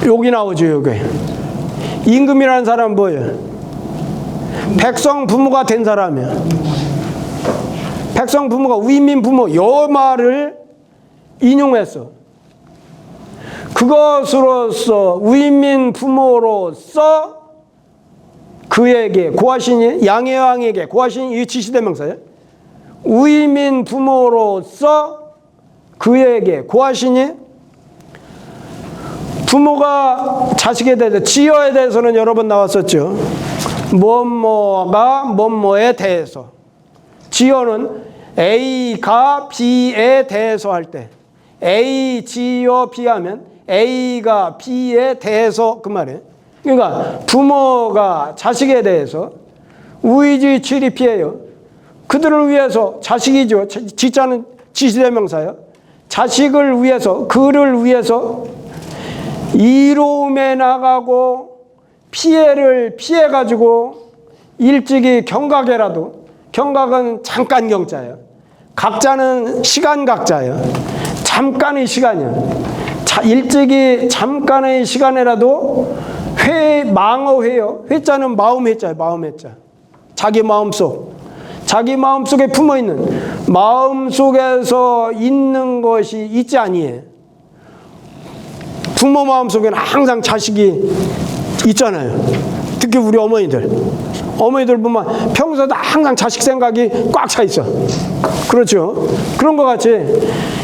A: 여기 나오죠. 여기 임금이라는 사람은 뭐예요? 백성 부모가 된 사람이야. 백성 부모가 위민 부모, 요 말을 인용했어. 그것으로서 위민 부모로서 그에게 고하시니, 양의 왕에게 고하시니, 이 지시대명사예요. 위민 부모로서 그에게 고하시니, 부모가 자식에 대해서, 지어에 대해서는 여러 번 나왔었죠. 뭐뭐가 뭐뭐에 대해서. 지어는 A가 B에 대해서 할 때, A 지어 B 하면 A가 B에 대해서 그 말이에요. 그러니까 부모가 자식에 대해서 우의지 취리피해요. 그들을 위해서, 자식이죠. 지자는 지시대명사예요. 자식을 위해서, 그를 위해서 이로움에 나가고 피해를 피해가지고 일찍이 경각에라도, 경각은 잠깐 경자예요. 각자는 시간 각자예요. 잠깐의 시간이야. 일찍이 잠깐의 시간에라도 망어회요. 회자는 마음 회자예요. 마음 회자. 자기 마음속. 자기 마음속에 품어있는, 마음속에서 있는 것이 있지 아니에요. 부모 마음속에는 항상 자식이 있잖아요. 특히 우리 어머니들 보면 평소에도 항상 자식 생각이 꽉 차 있어. 그렇죠? 그런 것 같이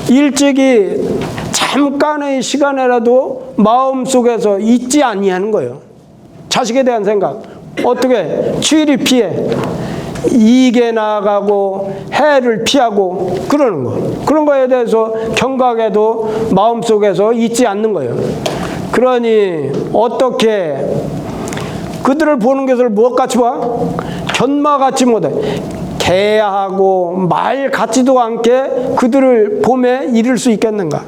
A: 일찍이 잠깐의 시간에라도 마음속에서 잊지 아니하는 거예요. 자식에 대한 생각. 어떻게? 취리 피해. 이익에 나아가고 해를 피하고 그러는 거. 그런 거에 대해서 경각에도 마음속에서 잊지 않는 거예요. 그러니 어떻게 그들을 보는 것을 무엇같이 봐? 견마같이 못해. 개하고 말 같지도 않게 그들을 봄에 이룰 수 있겠는가?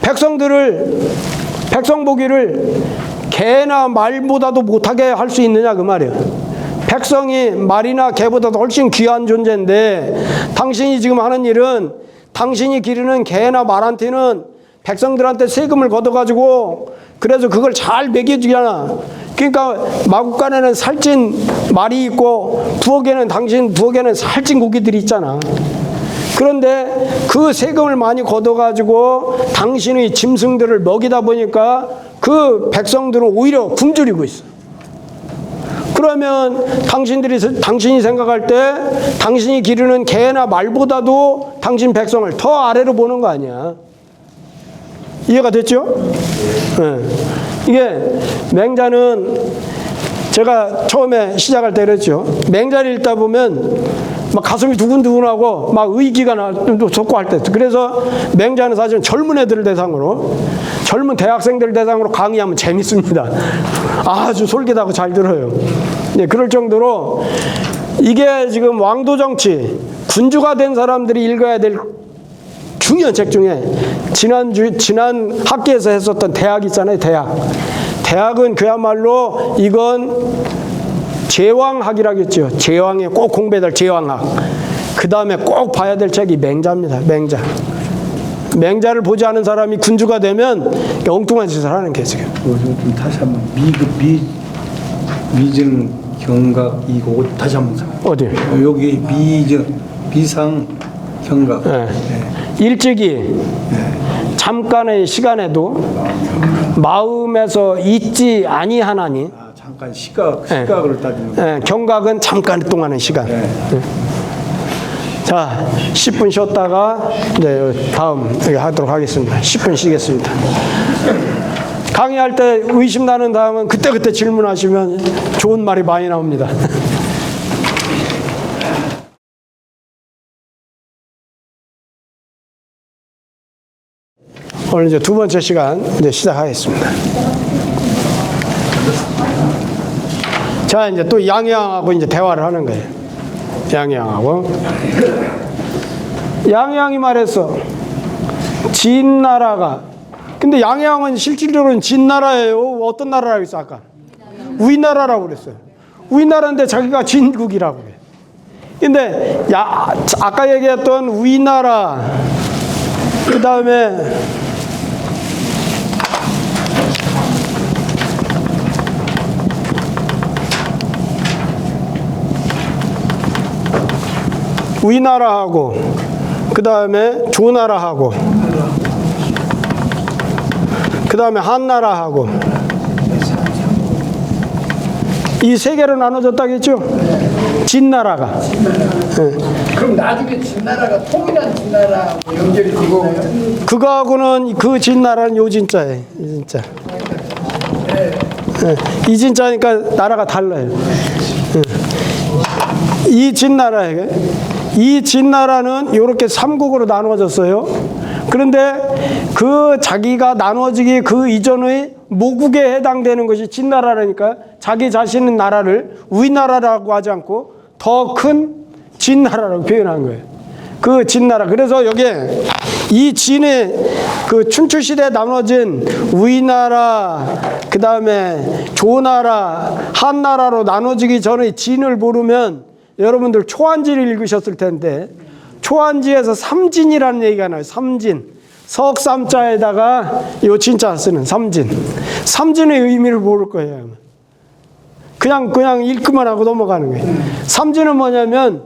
A: 백성 보기를 개나 말보다도 못하게 할 수 있느냐 그 말이에요. 백성이 말이나 개보다도 훨씬 귀한 존재인데 당신이 지금 하는 일은, 당신이 기르는 개나 말한테는 백성들한테 세금을 걷어가지고 그래서 그걸 잘 먹여주잖아. 그러니까 마구간에는 살찐 말이 있고 당신 부엌에는 살찐 고기들이 있잖아. 그런데 그 세금을 많이 걷어가지고 당신의 짐승들을 먹이다 보니까 그 백성들은 오히려 굶주리고 있어. 그러면 당신이 생각할 때 당신이 기르는 개나 말보다도 당신 백성을 더 아래로 보는 거 아니야. 이해가 됐죠? 네. 이게 맹자는 제가 처음에 시작할 때 그랬죠. 맹자를 읽다 보면 막 가슴이 두근두근하고 막 의기가 솟고 할 때. 그래서 맹자는 사실은 젊은 애들 대상으로, 젊은 대학생들 대상으로 강의하면 재밌습니다. 아주 솔깃하고 잘 들어요. 네, 그럴 정도로 이게 지금 왕도 정치, 군주가 된 사람들이 읽어야 될 중요한 책 중에 지난 학기에서 했었던 대학 있잖아요. 대학은 그야말로 이건 제왕학이라고 했죠. 제왕에 꼭 공부해야 될 제왕학. 그 다음에 꼭 봐야 될 책이 맹자입니다. 맹자를 보지 않은 사람이 군주가 되면 엉뚱한 짓을 하는 계세요.
C: 좀 다시 한번 미증 경각 이거 다시 한번
A: 어디?
C: 여기 비상 경각.
A: 네. 네. 일찍이 잠깐의 시간에도 마음에서 잊지 아니하나니.
C: 잠깐 시각을 따지는.
A: 네. 경각은 잠깐 동안의 시간.
C: 네.
A: 네. 자, 10분 쉬었다가 이제 다음 하도록 하겠습니다. 10분 쉬겠습니다. 강의할 때 의심 나는 다음은 그때 질문하시면 좋은 말이 많이 나옵니다. 오늘 이제 두 번째 시간 이제 시작하겠습니다. 자, 이제 또 양양하고 이제 대화를 하는 거예요. 양양이 말했어. 진나라가. 근데 양양은 실질적으로는 진나라예요. 어떤 나라라고 했어 아까? 우리나라라고 그랬어요. 우리나라인데 자기가 진국이라고 그래. 근데 아까 얘기했던 우리나라, 그 다음에 위나라하고 그 다음에 조나라하고 그 다음에 한나라하고 이 세 개로 나눠졌다겠죠? 진나라가. 네.
B: 그럼 나중에 진나라가 통일한 진나라하고 연결이 되나요?
A: 그거하고는 그 진나라는 요 진짜예요. 이 진짜. 네. 이 진짜니까 나라가 달라요. 네. 이 진나라는 이렇게 3국으로 나누어졌어요. 그런데 그 자기가 나누어지기 그 이전의 모국에 해당되는 것이 진나라라니까 자기 자신의 나라를 우리나라라고 하지 않고 더 큰 진나라라고 표현한 거예요. 그 진나라. 그래서 여기에 이 진의 그 춘추시대에 나눠진 우이나라, 그 다음에 조나라, 한나라로 나눠지기 전에 진을 모르면 여러분들 초안지를 읽으셨을 텐데 초안지에서 삼진이라는 얘기가 나와요. 삼진. 석삼자에다가 요 진짜 쓰는 삼진. 삼진의 의미를 모를 거예요. 그냥 읽기만 하고 넘어가는 거예요. 삼진은 뭐냐면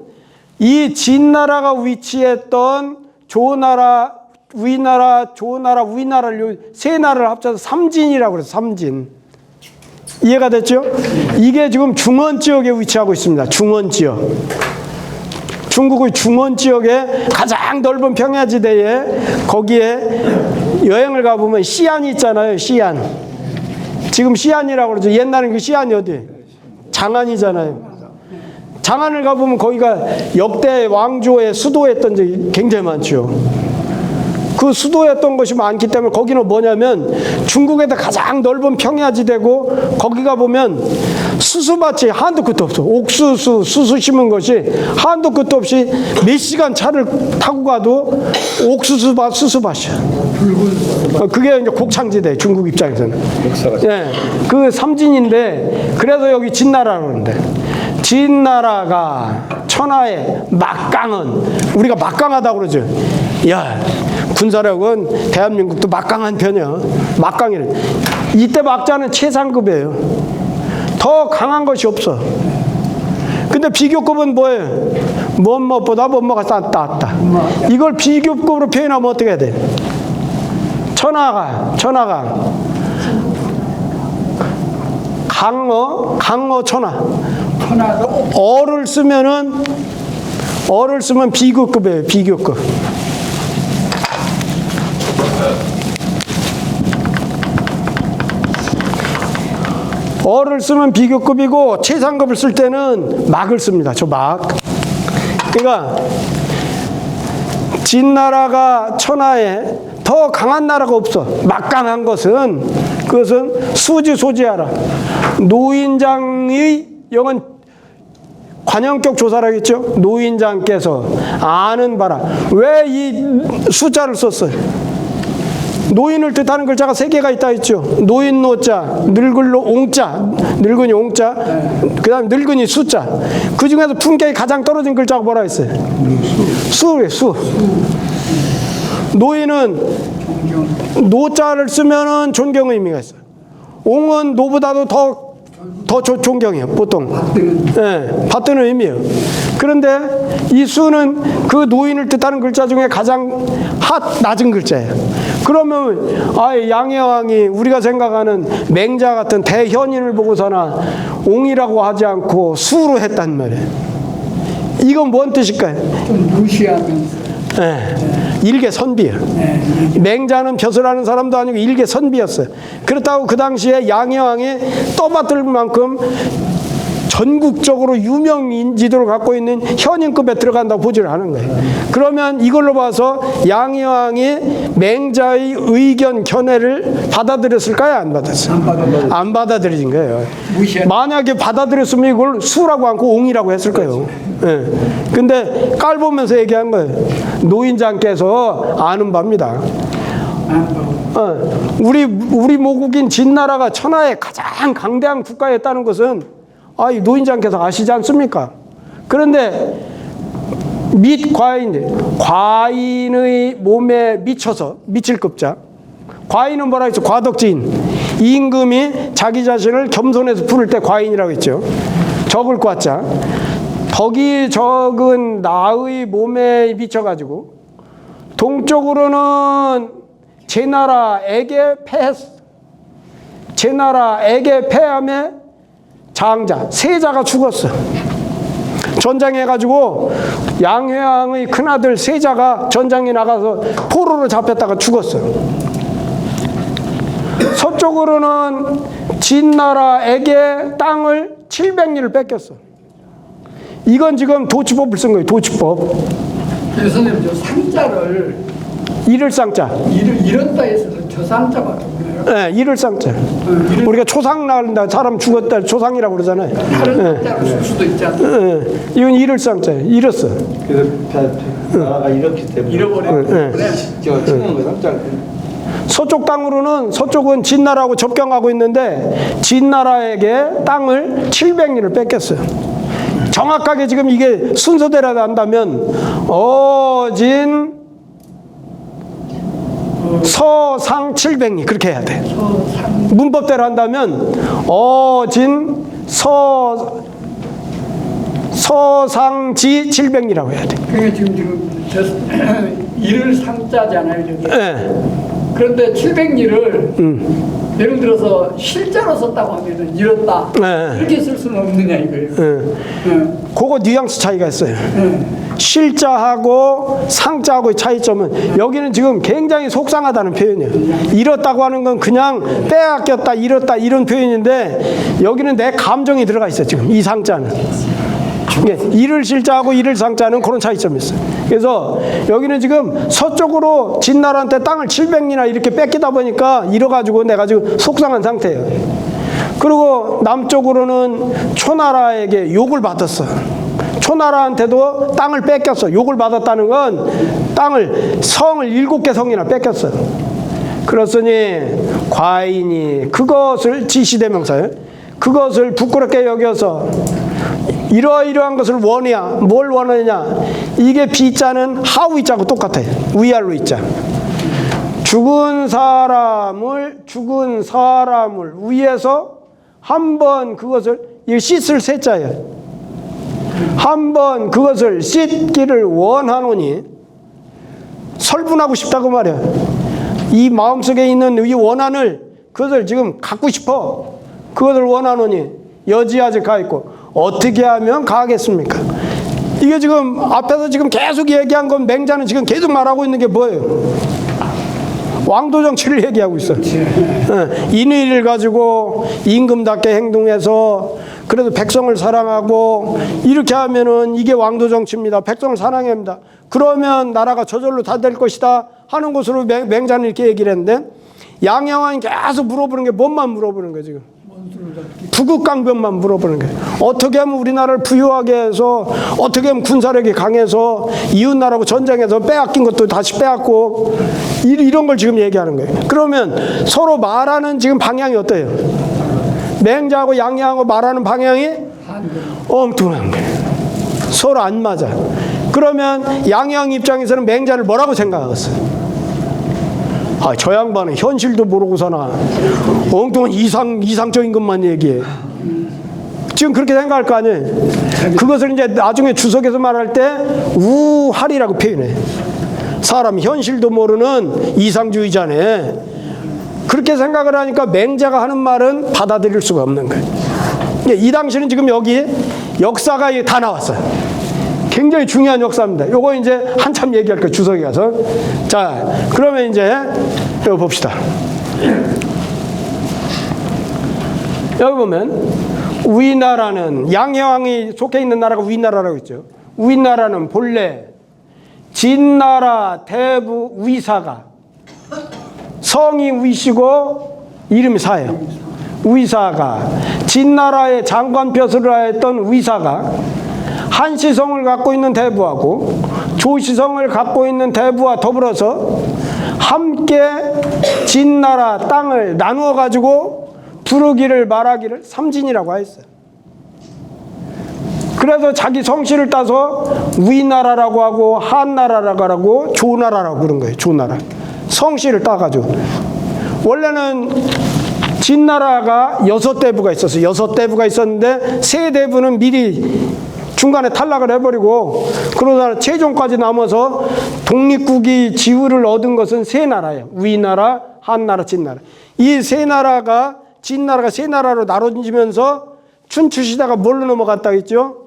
A: 이 진나라가 위치했던 조나라, 우이나라, 조나라, 우이나라를 세 나라를 합쳐서 삼진이라고 그래서 삼진. 이해가 됐죠? 이게 지금 중원 지역에 위치하고 있습니다. 중원 지역. 중국의 중원 지역에 가장 넓은 평야지대에 거기에 여행을 가보면 시안이 있잖아요. 시안. 지금 시안이라고 그러죠. 옛날엔 그 시안이 어디? 장안이잖아요. 장안을 가보면 거기가 역대 왕조의 수도였던 적이 굉장히 많죠. 그 수도였던 것이 많기 때문에 거기는 뭐냐면 중국에서 가장 넓은 평야지대고 거기가 보면 수수밭이 한도 끝도 없어. 옥수수, 수수 심은 것이 한도 끝도 없이 몇 시간 차를 타고 가도 옥수수밭, 수수밭이야. 그게 이제 곡창지대, 중국 입장에서는. 예, 그 삼진인데 그래서 여기 진나라라고 그러는데 진나라가 천하의 막강은 우리가 막강하다고 그러죠. 야, 군사력은 대한민국도 막강한 편이야. 막강이래. 이때 막자는 최상급이에요. 더 강한 것이 없어. 근데 비교급은 뭐예요? 뭐뭐보다 뭐뭐가 낫다. 이걸 비교급으로 표현하면 어떻게 해야 돼? 천하가 강어 천하. 어를 쓰면 비교급이에요. 비교급. 어를 쓰면 비교급이고 최상급을 쓸 때는 막을 씁니다. 저 막. 그러니까 진나라가 천하에 더 강한 나라가 없어. 막강한 것은 그것은 수지소지하라. 노인장의 영은 관형격 조사라겠죠. 노인장께서 아는 바라. 왜 이 숫자를 썼어요? 노인을 뜻하는 글자가 세 개가 있다 했죠. 노인 노자, 늙을로 옹자, 늙은이 옹자, 그 다음에 늙은이 수자. 그 중에서 품격이 가장 떨어진 글자가 뭐라 했어요? 수예요, 수. 노인은 노자를 쓰면은 존경의 의미가 있어요. 옹은 노보다도 더 존경해요, 보통. 예, 받드는 의미예요. 그런데 이 수는 그 노인을 뜻하는 글자 중에 가장 낮은 글자예요. 그러면 양해왕이 우리가 생각하는 맹자 같은 대현인을 보고서나 옹이라고 하지 않고 수로 했단 말이에요. 이건 뭔 뜻일까요?
B: 좀 무시하면서.
A: 네. 일개선비예요. 맹자는 벼슬하는 사람도 아니고 일개선비였어요. 그렇다고 그 당시에 양해왕이 떠받들 만큼 전국적으로 유명 인지도를 갖고 있는 현인급에 들어간다고 보지를 않은 거예요. 그러면 이걸로 봐서 양해왕이 맹자의 의견 견해를 받아들였을까요? 안 받았어요? 안 받아들인 거예요. 만약에 받아들였으면 이걸 수라고 않고 옹이라고 했을 거예요. 예. 근데 깔보면서 얘기한 거예요. 노인장께서 아는 바입니다. 우리 모국인 진나라가 천하의 가장 강대한 국가였다는 것은 이 노인장께서 아시지 않습니까? 그런데 과인의 몸에 미칠 급자. 과인은 뭐라 했죠? 과덕지인. 임금이 자기 자신을 겸손해서 부를 때 과인이라고 했죠. 적을 과자. 덕이 적은 나의 몸에 미쳐가지고 동쪽으로는 제나라에게 패했어. 제나라에게 패함에 장자, 세자가 죽었어. 전장해가지고 양해왕의 큰아들 세자가 전장에 나가서 포로로 잡혔다가 죽었어. 서쪽으로는 진나라에게 땅을 700리를 뺏겼어. 이건 지금 도치법을 쓴 거예요. 도치법.
B: 선생님, 저 상자를
A: 이를 쌍자.
B: 이런다 해서 저 상자밖에 없네요.
A: 네, 이를 상자. 우리가 초상 나간다, 사람 죽었다, 초상이라고 그러잖아요.
B: 다른 상자로 쓸 수도 있지 않나요?
A: 네, 이건 이를 상자예요. 잃었어.
C: 그래서 나라가 이렇기 때문에
B: 잃어버렸기 때문에.
C: 저 찍은 거 깜짝.
A: 서쪽 땅으로는 서쪽은 진나라하고 접경하고 있는데 진나라에게 땅을 700리를 뺏겼어요. 정확하게 지금 이게 순서대로 한다면 어진 서상 700리 그렇게 해야 돼. 문법대로 한다면 어진 서상지 700리라고 해야 돼.
B: 그게 지금 저 일을 상자잖아요, 저기.
A: 네.
B: 그런데 700리를 예를 들어서 실자로 썼다고 하면 잃었다.
A: 네.
B: 이렇게 쓸 수는 없느냐 이거예요. 네.
A: 그거 뉘앙스 차이가 있어요.
B: 네.
A: 실자하고 상자하고의 차이점은 여기는 지금 굉장히 속상하다는 표현이에요. 잃었다고 하는 건 그냥 빼앗겼다, 잃었다 이런 표현인데 여기는 내 감정이 들어가 있어요. 지금 이 상자는. 이를 실자하고 이를 상자는 그런 차이점이 있어요. 그래서 여기는 지금 서쪽으로 진나라한테 땅을 700리나 이렇게 뺏기다 보니까 잃어가지고 내가 지금 속상한 상태예요. 그리고 남쪽으로는 초나라에게 욕을 받았어. 초나라한테도 땅을 뺏겼어. 욕을 받았다는 건 땅을 성을 7개 성이나 뺏겼어. 그렇으니 과인이 그것을 지시대명사예요. 그것을 부끄럽게 여겨서 이러이러한 것을 원해야 뭘 원하느냐. 이게 비자는 하우 이자하고 똑같아요. 위아래로 이자. 죽은 사람을 위해서 한번 그것을 씻을 세자예요. 한번 그것을 씻기를 원하노니 설분하고 싶다고 말이야. 이 마음속에 있는 이 원한을 그것을 지금 갖고 싶어. 그것을 원하노니 여지하지 가 있고 어떻게 하면 가겠습니까? 이게 지금 앞에서 지금 계속 얘기한 건 맹자는 지금 계속 말하고 있는 게 뭐예요? 왕도 정치를 얘기하고 있어. 인의를 가지고 임금답게 행동해서 그래도 백성을 사랑하고 이렇게 하면은 이게 왕도 정치입니다. 백성을 사랑해야 합니다. 그러면 나라가 저절로 다 될 것이다 하는 것으로 맹자는 이렇게 얘기를 했는데 양양왕이 계속 물어보는 게 뭔만 물어보는 거예요 지금. 부국강변만 물어보는 거예요. 어떻게 하면 우리나라를 부유하게 해서 어떻게 하면 군사력이 강해서 이웃나라하고 전쟁해서 빼앗긴 것도 다시 빼앗고 이런 걸 지금 얘기하는 거예요. 그러면 서로 말하는 지금 방향이 어때요? 맹자하고 양양하고 말하는 방향이 엉뚱한 거예요. 서로 안 맞아. 그러면 양양 입장에서는 맹자를 뭐라고 생각하겠어요? 아, 저 양반은 현실도 모르고 사나 엉뚱한 이상적인 것만 얘기해. 지금 그렇게 생각할 거 아니에요. 그것을 이제 나중에 주석에서 말할 때 우할이라고 표현해. 사람 현실도 모르는 이상주의자네. 그렇게 생각을 하니까 맹자가 하는 말은 받아들일 수가 없는 거예요. 이 당시는 지금 여기 역사가 다 나왔어요. 굉장히 중요한 역사입니다. 요거 이제 한참 얘기할 거예요. 주석에 가서. 자, 그러면 이제 이거 봅시다. 여기 보면 우리나라는 양해왕이 속해 있는 나라가 우리나라라고 있죠. 우리나라는 본래 진나라 대부 위사가 성이 위시고 이름이 사예요. 위사가 진나라의 장관표수를 했던 위사가 한시성을 갖고 있는 대부하고 조시성을 갖고 있는 대부와 더불어서 함께 진나라 땅을 나누어 가지고 부르기를 말하기를 삼진이라고 했어요. 그래서 자기 성씨를 따서 위나라라고 하고 한나라라고 하고 조나라라고 그런 거예요. 조나라. 성씨를 따가지고. 원래는 진나라가 6대부가 있었어요. 6대부가 있었는데 3대부는 미리 중간에 탈락을 해버리고 그러다 최종까지 남아서 독립국이 지위를 얻은 것은 3나라예요. 위나라, 한나라, 진나라. 이 3나라가 진나라가 3나라로 나눠지면서 춘추시대가 뭘로 넘어갔다 했죠?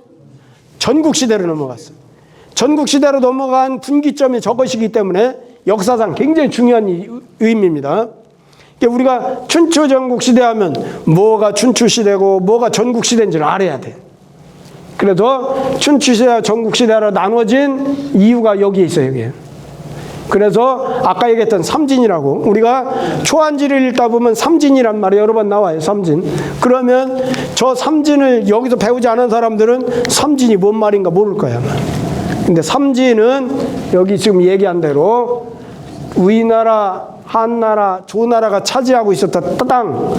A: 전국시대로 넘어갔어요. 전국시대로 넘어간 분기점이 저것이기 때문에 역사상 굉장히 중요한 의미입니다. 우리가 춘추 전국시대 하면 뭐가 춘추시대고 뭐가 전국시대인지를 알아야 돼. 그래서 춘추시대와 전국시대로 나눠진 이유가 여기에 있어요. 여기에. 그래서 아까 얘기했던 삼진이라고, 우리가 초한지를 읽다 보면 삼진이란 말이 여러 번 나와요. 삼진. 그러면 저 삼진을 여기서 배우지 않은 사람들은 삼진이 뭔 말인가 모를 거야. 근데 삼진은 여기 지금 얘기한 대로 위나라, 한나라, 조나라가 차지하고 있었던 땅,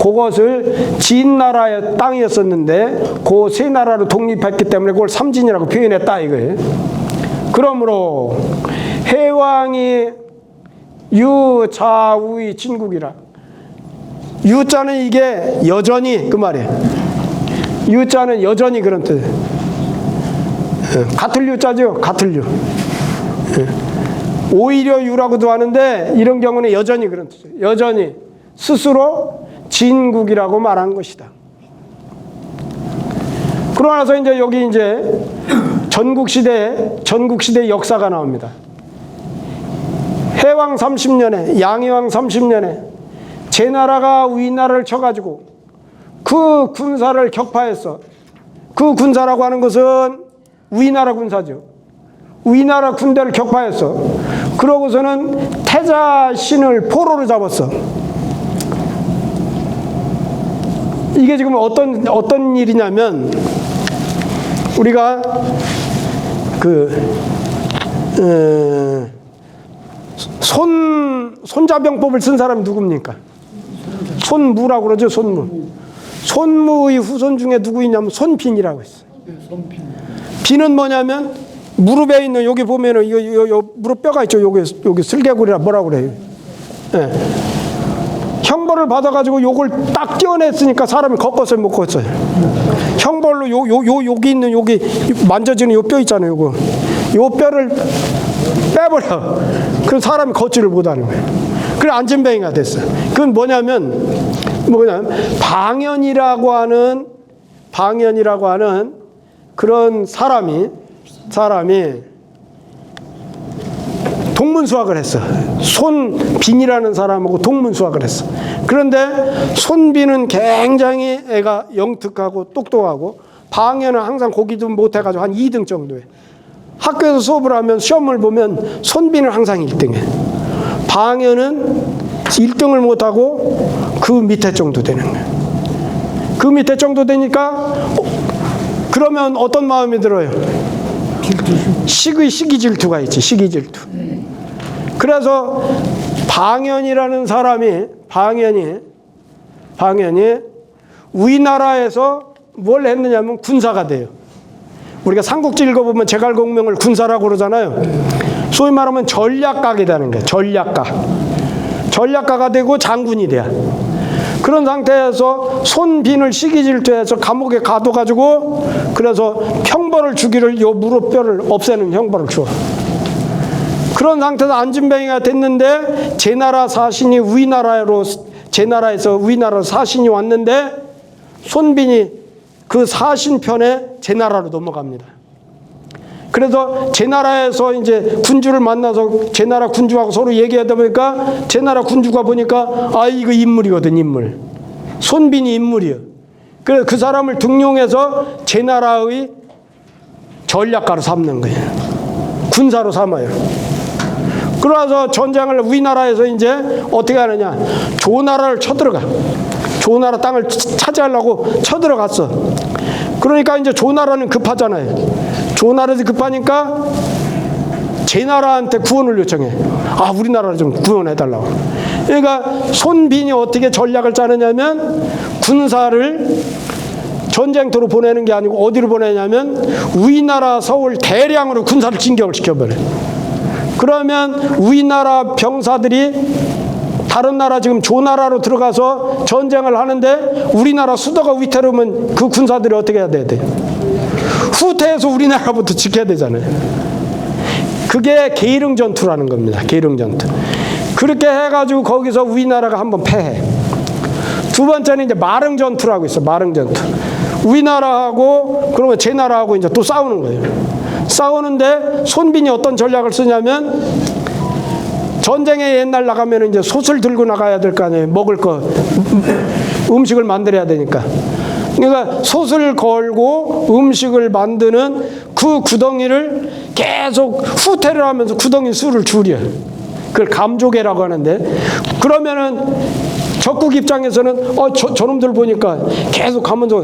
A: 그것을 진나라의 땅이었었는데 그 세 나라로 독립했기 때문에 그걸 삼진이라고 표현했다 이거예요. 그러므로 해왕이 유자우의 진국이라. 유자는 이게 여전히 그 말이에요. 유자는 여전히 그런 뜻. 같을 유자죠. 같을 유. 오히려 유라고도 하는데 이런 경우는 여전히 그런 뜻이에요. 여전히 스스로 진국이라고 말한 것이다. 그러고 나서 이제 여기 이제 전국시대 역사가 나옵니다. 해왕 30년에, 양해왕 30년에 제나라가 위나라를 쳐가지고 그 군사를 격파했어. 그 군사라고 하는 것은 위나라 군사죠. 위나라 군대를 격파했어. 그러고서는 태자신을 포로로 잡았어. 이게 지금 어떤 일이냐면, 우리가 손자병법을 쓴 사람이 누굽니까? 손무라고 그러죠. 손무의 후손 중에 누구 있냐면 손빈이라고 있어요. 빈은 뭐냐면 무릎에 있는, 여기 보면은 요 무릎 뼈가 있죠. 여기 슬개골이라 뭐라고 그래요. 예. 형벌을 받아가지고 요걸 딱 떼어냈으니까 사람이 겉것을 못 걷어요. 형벌로 여기 있는, 여기 만져지는 요 뼈 있잖아요. 요 뼈를 빼버려. 그럼 사람이 걷지를 못하는 거예요. 그래 안진뱅이가 됐어요. 그건 뭐냐면 방연이라고 하는 그런 사람이 동문수학을 했어. 손빈이라는 사람하고 동문수학을 했어. 그런데 손빈은 굉장히 애가 영특하고 똑똑하고, 방연은 항상 고기도 못해가지고 한 2등 정도에, 학교에서 수업을 하면 시험을 보면 손빈은 항상 1등해. 방연은 1등을 못하고 그 밑에 정도 되는 거야. 그 밑에 정도 되니까 그러면 어떤 마음이 들어요? 시기 질투가 있지. 시기 질투. 그래서 방연이라는 사람이 위나라에서 뭘 했느냐면 군사가 돼요. 우리가 삼국지 읽어보면 제갈공명을 군사라고 그러잖아요. 소위 말하면 전략가게 되는 거예요. 전략가가 되고 장군이 돼요. 그런 상태에서 손빈을 시기 질투해서 감옥에 가둬가지고, 그래서 형벌을 주기를, 요 무릎뼈를 없애는 형벌을 줘. 그런 상태에서 안진뱅이가 됐는데, 제나라에서 위나라로 사신이 왔는데, 손빈이 그 사신편에 제나라로 넘어갑니다. 그래서 제나라에서 이제 군주를 만나서 제나라 군주하고 서로 얘기하다 보니까, 제나라 군주가 보니까 이거 인물이거든, 인물. 손빈이 인물이에요. 그래서 그 사람을 등용해서 제나라의 전략가로 삼는 거예요. 군사로 삼아요. 그러서 전쟁을 위나라에서 이제 어떻게 하느냐, 조나라를 쳐들어가. 조나라 땅을 차지하려고 쳐들어갔어. 그러니까 이제 조나라는 급하잖아요. 조나라도 급하니까 제나라한테 구원을 요청해. 우리나라를 좀 구원해달라고. 그러니까 손빈이 어떻게 전략을 짜느냐면, 군사를 전쟁터로 보내는 게 아니고 어디로 보내냐면 위나라 서울 대량으로 군사를 진격을 시켜버려. 그러면 위나라 병사들이 다른 나라, 지금 조나라로 들어가서 전쟁을 하는데 우리나라 수도가 위태로우면 그 군사들이 어떻게 해야 돼? 후퇴해서 우리나라부터 지켜야 되잖아요. 그게 계릉전투라는 겁니다. 계릉전투. 그렇게 해가지고 거기서 위나라가 한번 패해. 두 번째는 이제 마릉전투라고 있어. 마릉전투. 위나라하고 그러면 제나라하고 이제 또 싸우는 거예요. 싸우는데 손빈이 어떤 전략을 쓰냐면, 전쟁에 옛날 나가면 이제 솥을 들고 나가야 될 거 아니에요. 먹을 거, 음식을 만들어야 되니까. 그러니까 솥을 걸고 음식을 만드는 그 구덩이를 계속 후퇴를 하면서 구덩이 수를 줄여. 그걸 감조개라고 하는데, 그러면은 적국 입장에서는 저놈들 보니까 계속 가면서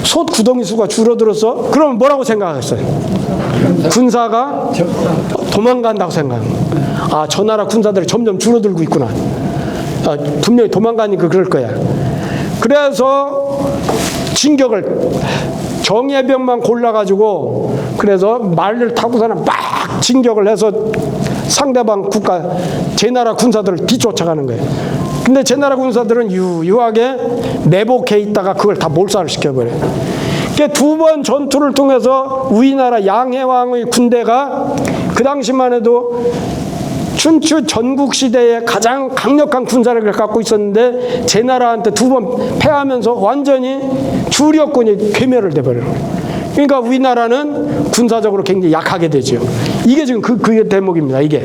A: 솥 구덩이 수가 줄어들었어? 그러면 뭐라고 생각하겠어요? 군사가 도망간다고 생각해요. 아, 저 나라 군사들이 점점 줄어들고 있구나. 분명히 도망가니까 그럴 거야. 그래서 진격을 정예병만 골라가지고, 그래서 말을 타고서는 막 진격을 해서 상대방 국가, 제 나라 군사들을 뒤쫓아가는 거예요. 근데 제 나라 군사들은 유유하게 매복해 있다가 그걸 다 몰살을 시켜버려요. 두 번 전투를 통해서 우리나라 양해왕의 군대가 그 당시만 해도 춘추 전국시대에 가장 강력한 군사력을 갖고 있었는데, 제 나라한테 두 번 패하면서 완전히 주력군이 괴멸을 돼버려요. 그러니까 우리나라는 군사적으로 굉장히 약하게 되죠. 이게 지금 그 대목입니다. 이게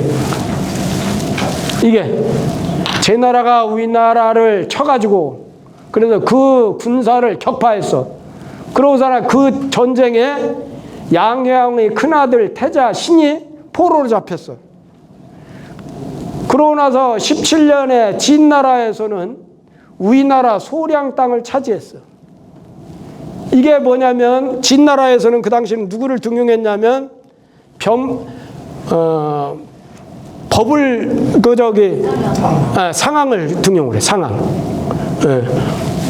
A: 제 나라가 우리나라를 쳐가지고, 그래서 그 군사를 격파했어. 그러고서는 그 전쟁에 양해왕의 큰아들 태자 신이 포로로 잡혔어. 그러고 나서 17년에 진나라에서는 우리나라 소량 땅을 차지했어. 이게 뭐냐면, 진나라에서는 그 당시는 누구를 등용했냐면 상항을 등용을 해. 상항.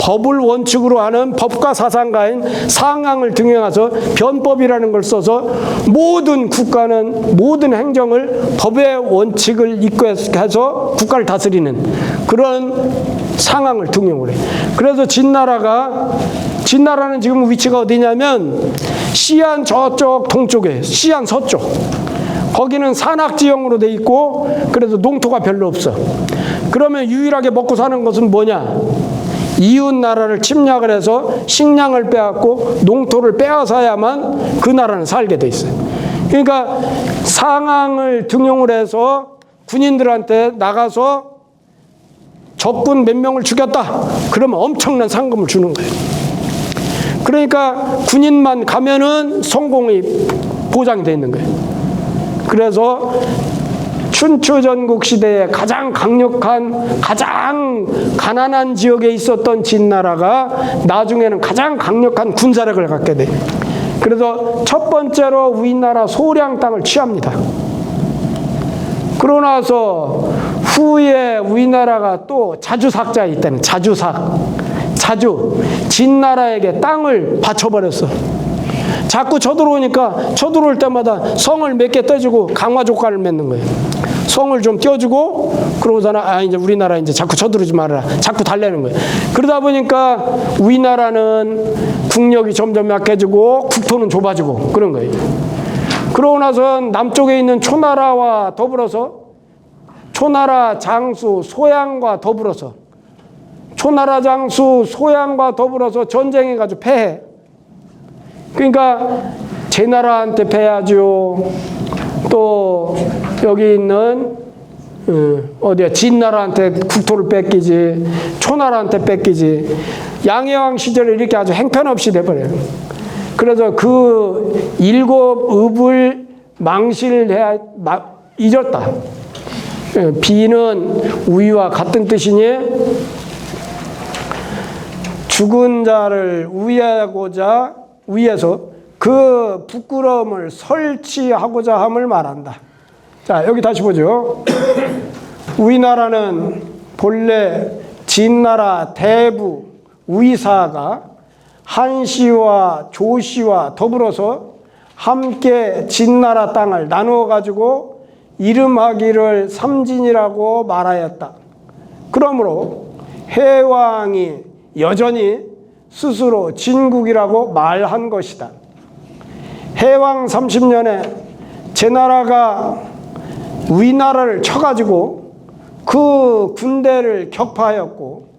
A: 법을 원칙으로 하는 법과 사상가인 상항을 등용해서 변법이라는 걸 써서 모든 국가는, 모든 행정을 법의 원칙을 입각해서 국가를 다스리는 그런 상항을 등용을 해. 그래서 진나라는 지금 위치가 어디냐면 시안 저쪽 동쪽에, 시안 서쪽. 거기는 산악지형으로 돼 있고, 그래서 농토가 별로 없어. 그러면 유일하게 먹고 사는 것은 뭐냐? 이웃 나라를 침략을 해서 식량을 빼앗고 농토를 빼앗아야만 그 나라는 살게 돼 있어요. 그러니까 상항을 등용을 해서 군인들한테 나가서 적군 몇 명을 죽였다, 그러면 엄청난 상금을 주는 거예요. 그러니까 군인만 가면은 성공이 보장이 돼 있는 거예요. 그래서 춘추 전국 시대에 가장 강력한, 가장 가난한 지역에 있었던 진나라가 나중에는 가장 강력한 군사력을 갖게 돼. 그래서 첫 번째로 우리나라 소량 땅을 취합니다. 그러고 나서 후에 우리나라가 또 자주삭자에 있다는 자주 진나라에게 땅을 바쳐버렸어. 자꾸 쳐들어오니까 쳐들어올 때마다 성을 몇 개 떼주고 강화조과를 맺는 거예요. 성을 좀 떼어주고, 그러고서는 이제 우리나라 이제 자꾸 쳐들어오지 말아라, 자꾸 달래는 거예요. 그러다 보니까 우리나라는 국력이 점점 약해지고 국토는 좁아지고 그런 거예요. 그러고 나서 남쪽에 있는 초나라와 더불어서, 초나라 장수 소양과 더불어서, 초나라 장수 소양과 더불어서 전쟁해가지고 패해. 그러니까 제 나라한테 패하죠. 또 여기 있는 진나라한테 국토를 뺏기지, 초나라한테 뺏기지. 양해왕 시절에 이렇게 아주 행편없이 돼버려요. 그래서 그 일곱 읍을 잊었다. 비는 우위와 같은 뜻이니 죽은 자를 위해서 그 부끄러움을 설치하고자 함을 말한다. 자, 여기 다시 보죠. 우리나라는 본래 진나라 대부 우이사가 한시와 조시와 더불어서 함께 진나라 땅을 나누어 가지고 이름하기를 삼진이라고 말하였다. 그러므로 해왕이 여전히 스스로 진국이라고 말한 것이다. 해왕 30년에 제 나라가 우리나라를 쳐가지고 그 군대를 격파하였고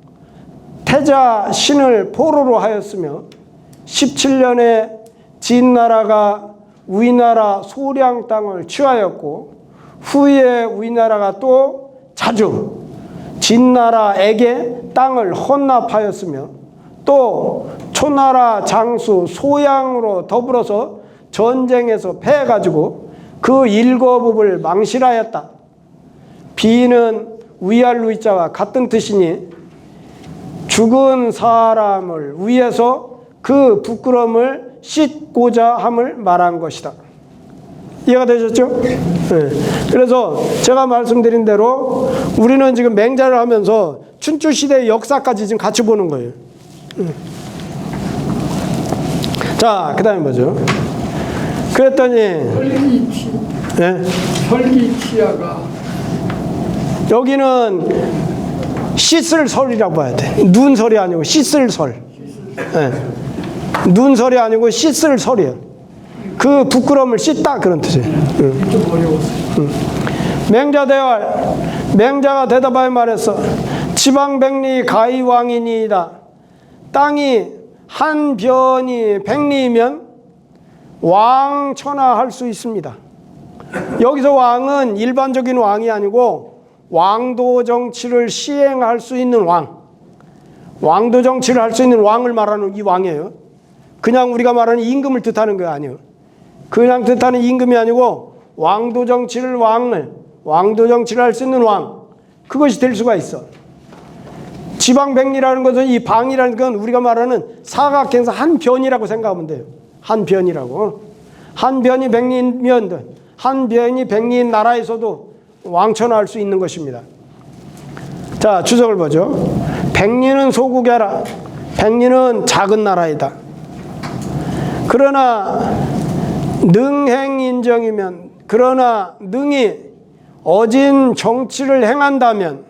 A: 태자 신을 포로로 하였으며 17년에 진나라가 우리나라 소량 땅을 취하였고 후에 우리나라가 또 자주 진나라에게 땅을 헌납하였으며 또 초나라 장수 소양으로 더불어서 전쟁에서 패해가지고 그 일거법을 망실하였다. 비는 위할 위자와 같은 뜻이니 죽은 사람을 위해서 그 부끄러움을 씻고자 함을 말한 것이다. 이해가 되셨죠? 네. 그래서 제가 말씀드린 대로 우리는 지금 맹자를 하면서 춘추 시대의 역사까지 지금 같이 보는 거예요. 자, 그 다음에 뭐죠? 그랬더니
B: 설기치야가
A: 여기는 씻을 설이라고 봐야 돼. 눈설이 아니고 씻을 설. 네. 눈설이 아니고 씻을 설이에요. 그 부끄러움을 씻다 그런 뜻이에요.
B: 좀 어려웠어요.
A: 맹자 대활, 맹자가 대답하여 말했어. 지방백리 가이왕이니이다. 땅이 한 변이 백리이면 왕천하할 수 있습니다. 여기서 왕은 일반적인 왕이 아니고 왕도 정치를 시행할 수 있는 왕, 왕도 정치를 할 수 있는 왕을 말하는 이 왕이에요. 그냥 우리가 말하는 임금을 뜻하는 거 아니에요. 그냥 뜻하는 임금이 아니고 왕도 정치를 왕도 정치를 할 수 있는 왕, 그것이 될 수가 있어. 지방백리라는 것은 이 방이라는 건 우리가 말하는 사각형에서 한 변이라고 생각하면 돼요. 한 변이라고. 한 변이 백리면 한 변이 백리인 나라에서도 왕천하할 수 있는 것입니다. 자, 주석을 보죠. 백리는 소국해라. 백리는 작은 나라이다. 그러나 능행인정이면, 그러나 능히 어진 정치를 행한다면,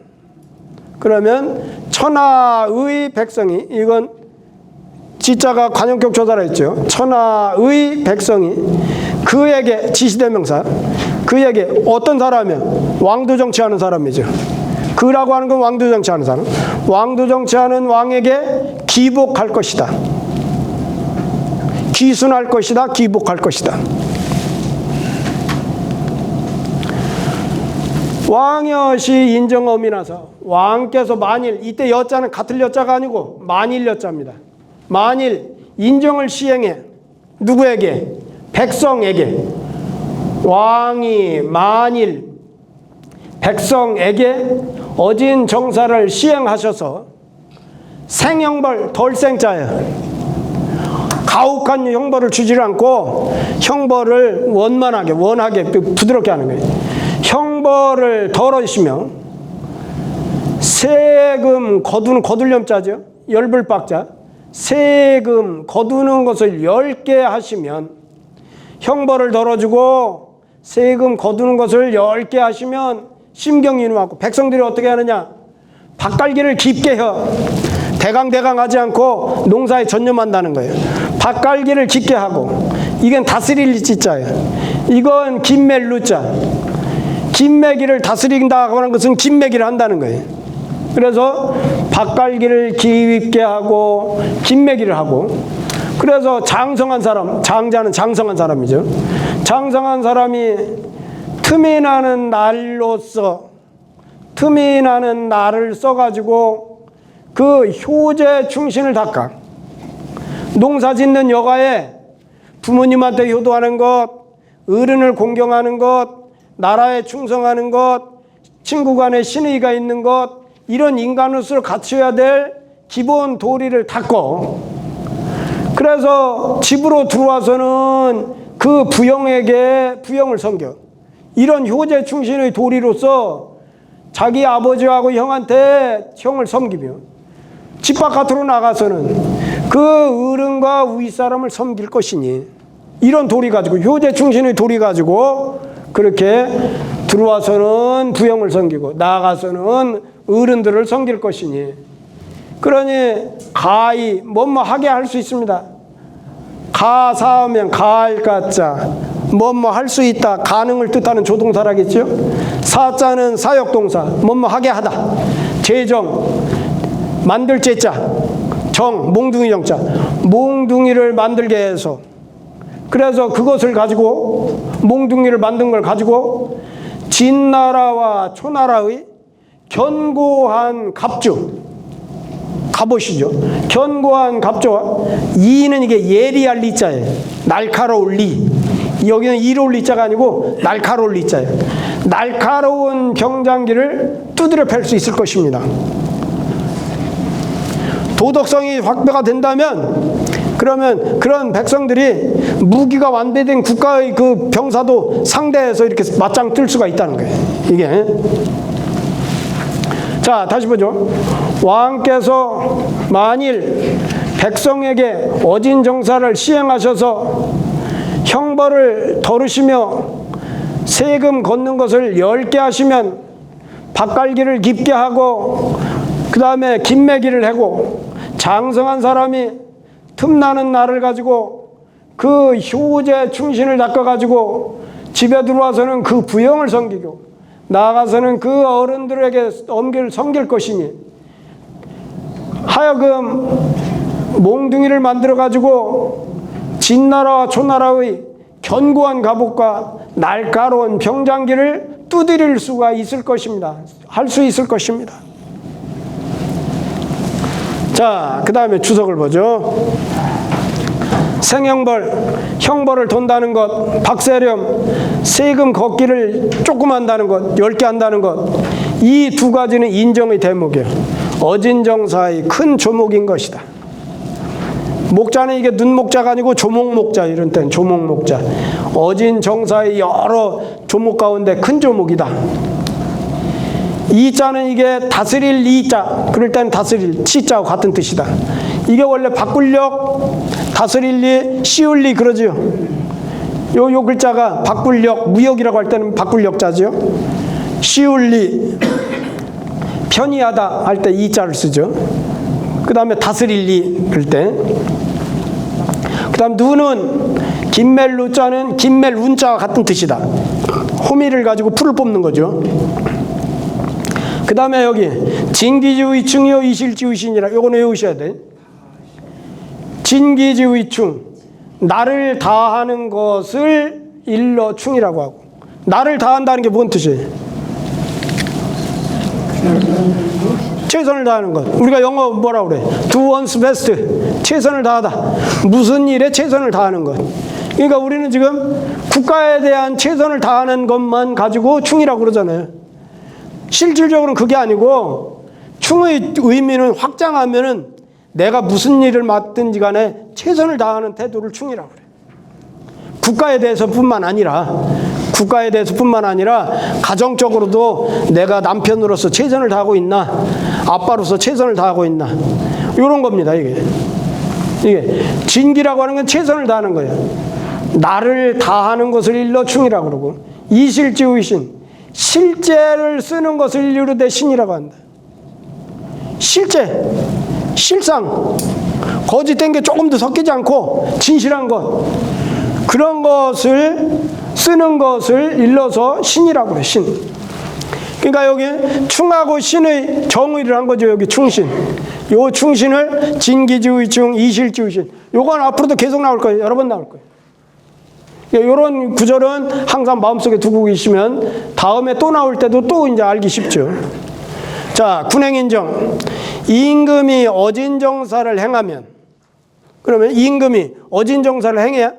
A: 그러면 천하의 백성이, 이건 지자가 관용격 조사라 했죠. 천하의 백성이 그에게, 지시대명사, 그에게 어떤 사람이요? 왕도 정치하는 사람이죠. 그라고 하는 건 왕도 정치하는 사람. 왕도 정치하는 왕에게 기복할 것이다. 귀순할 것이다. 기복할 것이다. 왕여시 인정엄이나서, 왕께서 만일, 이때 여자는 같을 여자가 아니고 만일 여자입니다. 만일 인정을 시행해. 누구에게? 백성에게. 왕이 만일 백성에게 어진 정사를 시행하셔서 생형벌, 덜생자예요. 가혹한 형벌을 주지 않고 형벌을 원하게 부드럽게 하는 거예요. 형벌을 덜으시며 세금 거둘 염자죠. 열불박자. 세금 거두는 것을 10개 하시면, 형벌을 덜어주고 세금 거두는 것을 10개 하시면 심경인후하고, 백성들이 어떻게 하느냐? 밭갈기를 깊게 해요. 대강 하지 않고 농사에 전념한다는 거예요. 밭갈기를 깊게 하고, 이건 다스릴 지자예요. 이건 김멜루자. 김매기를 다스린다고 하는 것은 김매기를 한다는 거예요. 그래서 밭갈기를 깊게 하고 김매기를 하고, 그래서 장성한 사람, 장자는 장성한 사람이죠. 장성한 사람이 틈이 나는 날로서, 틈이 나는 날을 써가지고 그 효제 충신을 닦아. 농사 짓는 여가에 부모님한테 효도하는 것, 어른을 공경하는 것, 나라에 충성하는 것, 친구 간에 신의가 있는 것, 이런 인간으로서 갖춰야 될 기본 도리를 닦고, 그래서 집으로 들어와서는 그 부형에게 부형을 섬겨. 이런 효제 충신의 도리로서 자기 아버지하고 형한테 형을 섬기며, 집 바깥으로 나가서는 그 어른과 윗사람을 섬길 것이니, 이런 도리 가지고, 효제 충신의 도리 가지고 그렇게 들어와서는 부형을 섬기고 나가서는 어른들을 섬길 것이니, 그러니 가히 뭐뭐 하게 할 수 있습니다. 가사하면 가할 가자, 뭐뭐 할 수 있다, 가능을 뜻하는 조동사라겠죠. 사자는 사역동사, 뭐뭐 하게 하다. 재정, 만들 재자. 정, 몽둥이 정자, 몽둥이를 만들게 해서, 그래서 그것을 가지고, 몽둥이를 만든 걸 가지고 진나라와 초나라의 견고한 갑주, 갑옷이죠. 견고한 갑주와, 이는 이게 예리할 리자예요. 날카로울 리. 여기는 이로울 리자가 아니고 날카로울 리자예요. 날카로운 병장기를 두드려 팰 수 있을 것입니다. 도덕성이 확보가 된다면 그러면 그런 백성들이 무기가 완배된 국가의 그 병사도 상대해서 이렇게 맞짱 뜰 수가 있다는 거예요. 이게. 자, 다시 보죠. 왕께서 만일 백성에게 어진 정사를 시행하셔서 형벌을 덜으시며 세금 걷는 것을 10개 하시면 밭갈기를 깊게 하고 그 다음에 김매기를 하고 장성한 사람이 틈나는 날을 가지고 그 효제 충신을 닦아가지고 집에 들어와서는 그 부형을 섬기고 나아가서는 그 어른들에게 엄기를 섬길 것이니 하여금 몽둥이를 만들어가지고 진나라와 초나라의 견고한 갑옷과 날카로운 병장기를 두드릴 수가 있을 것입니다. 할 수 있을 것입니다. 자, 그 다음에 주석을 보죠. 생형벌, 형벌을 돈다는 것, 박세렴, 세금 걷기를 조금 한다는 것, 10개 한다는 것, 이 두 가지는 인정의 대목이에요. 어진정사의 큰 조목인 것이다. 목자는 이게 눈목자가 아니고 조목목자, 이런 때는 조목목자. 어진정사의 여러 조목 가운데 큰 조목이다. 이자는 이게 다스릴 이자, 그럴 때는 다스릴 치자와 같은 뜻이다. 이게 원래 바꿀력, 다스릴리, 씌울리 그러지요. 요 글자가 바꿀력, 무역이라고 할 때는 바꿀력자죠. 씌울리, 편의하다 할 때 이자를 쓰죠. 그 다음에 다스릴리 그럴 때. 그 다음 누는 김멜루자는 김멜운자와 같은 뜻이다. 호미를 가지고 풀을 뽑는 거죠. 그 다음에 여기 진기지의충이요 이실지의신이라 요거는 외우셔야 돼. 진기지의충, 나를 다하는 것을 일러충이라고 하고, 나를 다한다는 게 뭔 뜻이에요? 최선을 다하는 것. 우리가 영어 뭐라 그래? Do one's best. 최선을 다하다. 무슨 일에 최선을 다하는 것. 그러니까 우리는 지금 국가에 대한 최선을 다하는 것만 가지고 충이라고 그러잖아요. 실질적으로는 그게 아니고 충의 의미는 확장하면은 내가 무슨 일을 맡든지 간에 최선을 다하는 태도를 충이라고 그래. 국가에 대해서뿐만 아니라 가정적으로도 내가 남편으로서 최선을 다하고 있나, 아빠로서 최선을 다하고 있나, 이런 겁니다. 이게 진기라고 하는 건 최선을 다하는 거예요. 나를 다하는 것을 일러 충이라고 그러고, 이실지의신, 실제를 쓰는 것을 이루되 신이라고 한다. 실제, 실상, 거짓된 게 조금도 섞이지 않고 진실한 것, 그런 것을 쓰는 것을 일러서 신이라고 그래. 신. 그러니까 여기 충하고 신의 정의를 한 거죠. 여기 충신. 요 충신을 진기지의충, 이실지의신. 요건 앞으로도 계속 나올 거예요. 여러 번 나올 거예요. 이런 구절은 항상 마음속에 두고 계시면 다음에 또 나올 때도 또 이제 알기 쉽죠. 자, 군행인정. 임금이 어진정사를 행하면, 그러면 임금이 어진정사를 행해야,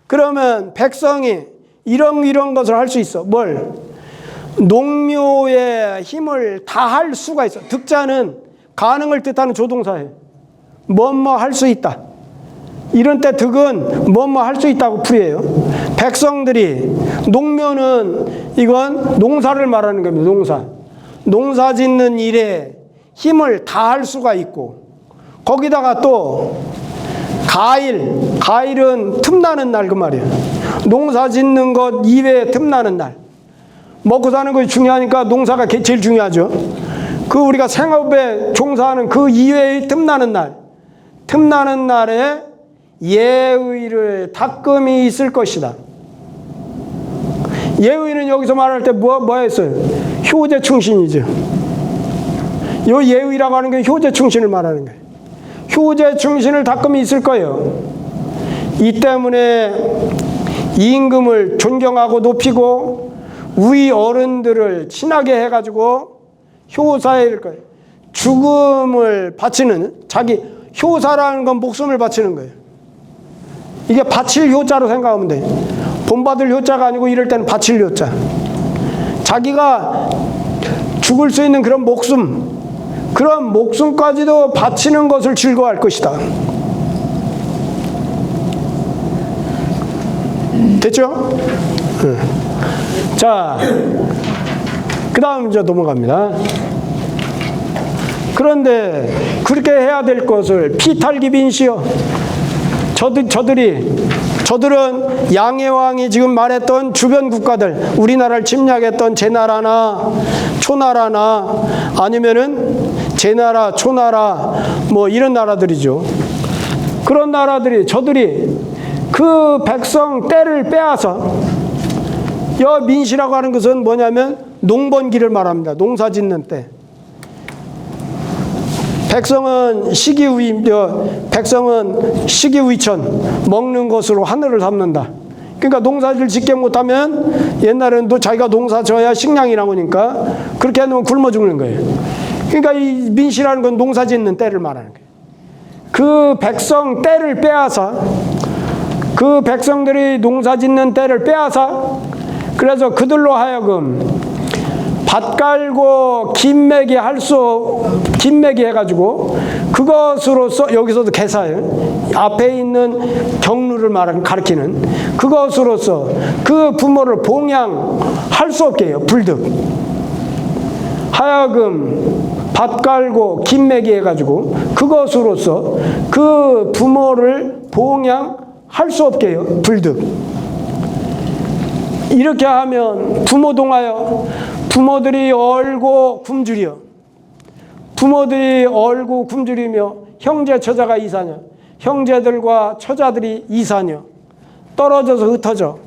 A: 그러면 백성이 이런 것을 할 수 있어. 뭘? 농묘의 힘을 다할 수가 있어. 득자는 가능을 뜻하는 조동사예요. 뭐뭐 할 수 있다. 이런 때 득은 뭐뭐 할 수 있다고 풀이해요. 백성들이, 농묘는 이건 농사를 말하는 겁니다. 농사 짓는 일에 힘을 다할 수가 있고, 거기다가 또 가일은 틈나는 날 그 말이에요. 농사 짓는 것 이외에 틈나는 날. 먹고 사는 것이 중요하니까 농사가 제일 중요하죠. 그 우리가 생업에 종사하는 그 이외의 틈나는 날에 예의를 닦음이 있을 것이다. 예의는 여기서 말할 때 뭐 했어요? 효제 충신이죠. 요 예의라고 하는 게 효제 충신을 말하는 거예요. 효제 충신을 닦음이 있을 거예요. 이 때문에 임금을 존경하고 높이고 우리 어른들을 친하게 해가지고 효사에 이를 거예요. 죽음을 바치는, 자기 효사라는 건 목숨을 바치는 거예요. 이게 바칠 효자로 생각하면 돼요. 본받을 효자가 아니고 이럴 때는 바칠 효자. 자기가 죽을 수 있는 그런 그런 목숨까지도 바치는 것을 즐거워할 것이다. 됐죠? 자, 그 다음 이제 넘어갑니다. 그런데 그렇게 해야 될 것을 피탈기빈시여. 저들은 양해왕이 지금 말했던 주변 국가들, 우리나라를 침략했던 제나라나 초나라나 아니면은 제나라, 초나라 뭐 이런 나라들이죠. 그런 나라들이 저들이 그 백성 떼를 빼앗아, 민시라고 하는 것은 뭐냐면 농번기를 말합니다. 농사 짓는 때. 백성은 시기후이천, 먹는 것으로 하늘을 삼는다. 그러니까 농사를 짓게 못하면 옛날에는 또 자기가 농사 져야 식량이 나오니까 그렇게 해놓으면 굶어 죽는 거예요. 그러니까 이 민시라는 건 농사 짓는 때를 말하는 거예요. 그 백성 때를 빼앗아, 그 백성들이 농사 짓는 때를 빼앗아, 그래서 그들로 하여금 밭 갈고 김매기 해가지고 그것으로서, 여기서도 개사예요. 앞에 있는 경루를 가리키는 그것으로서 그 부모를 봉양할 수 없게 해요. 불득 하여금 밭 갈고 김매기 해가지고 그것으로서 그 부모를 봉양할 수 없게 해요. 불득. 이렇게 하면 부모동하여 부모들이 얼고 굶주려, 부모들이 얼고 굶주리며 형제 처자가 이사녀, 형제들과 처자들이 이사녀, 떨어져서 흩어져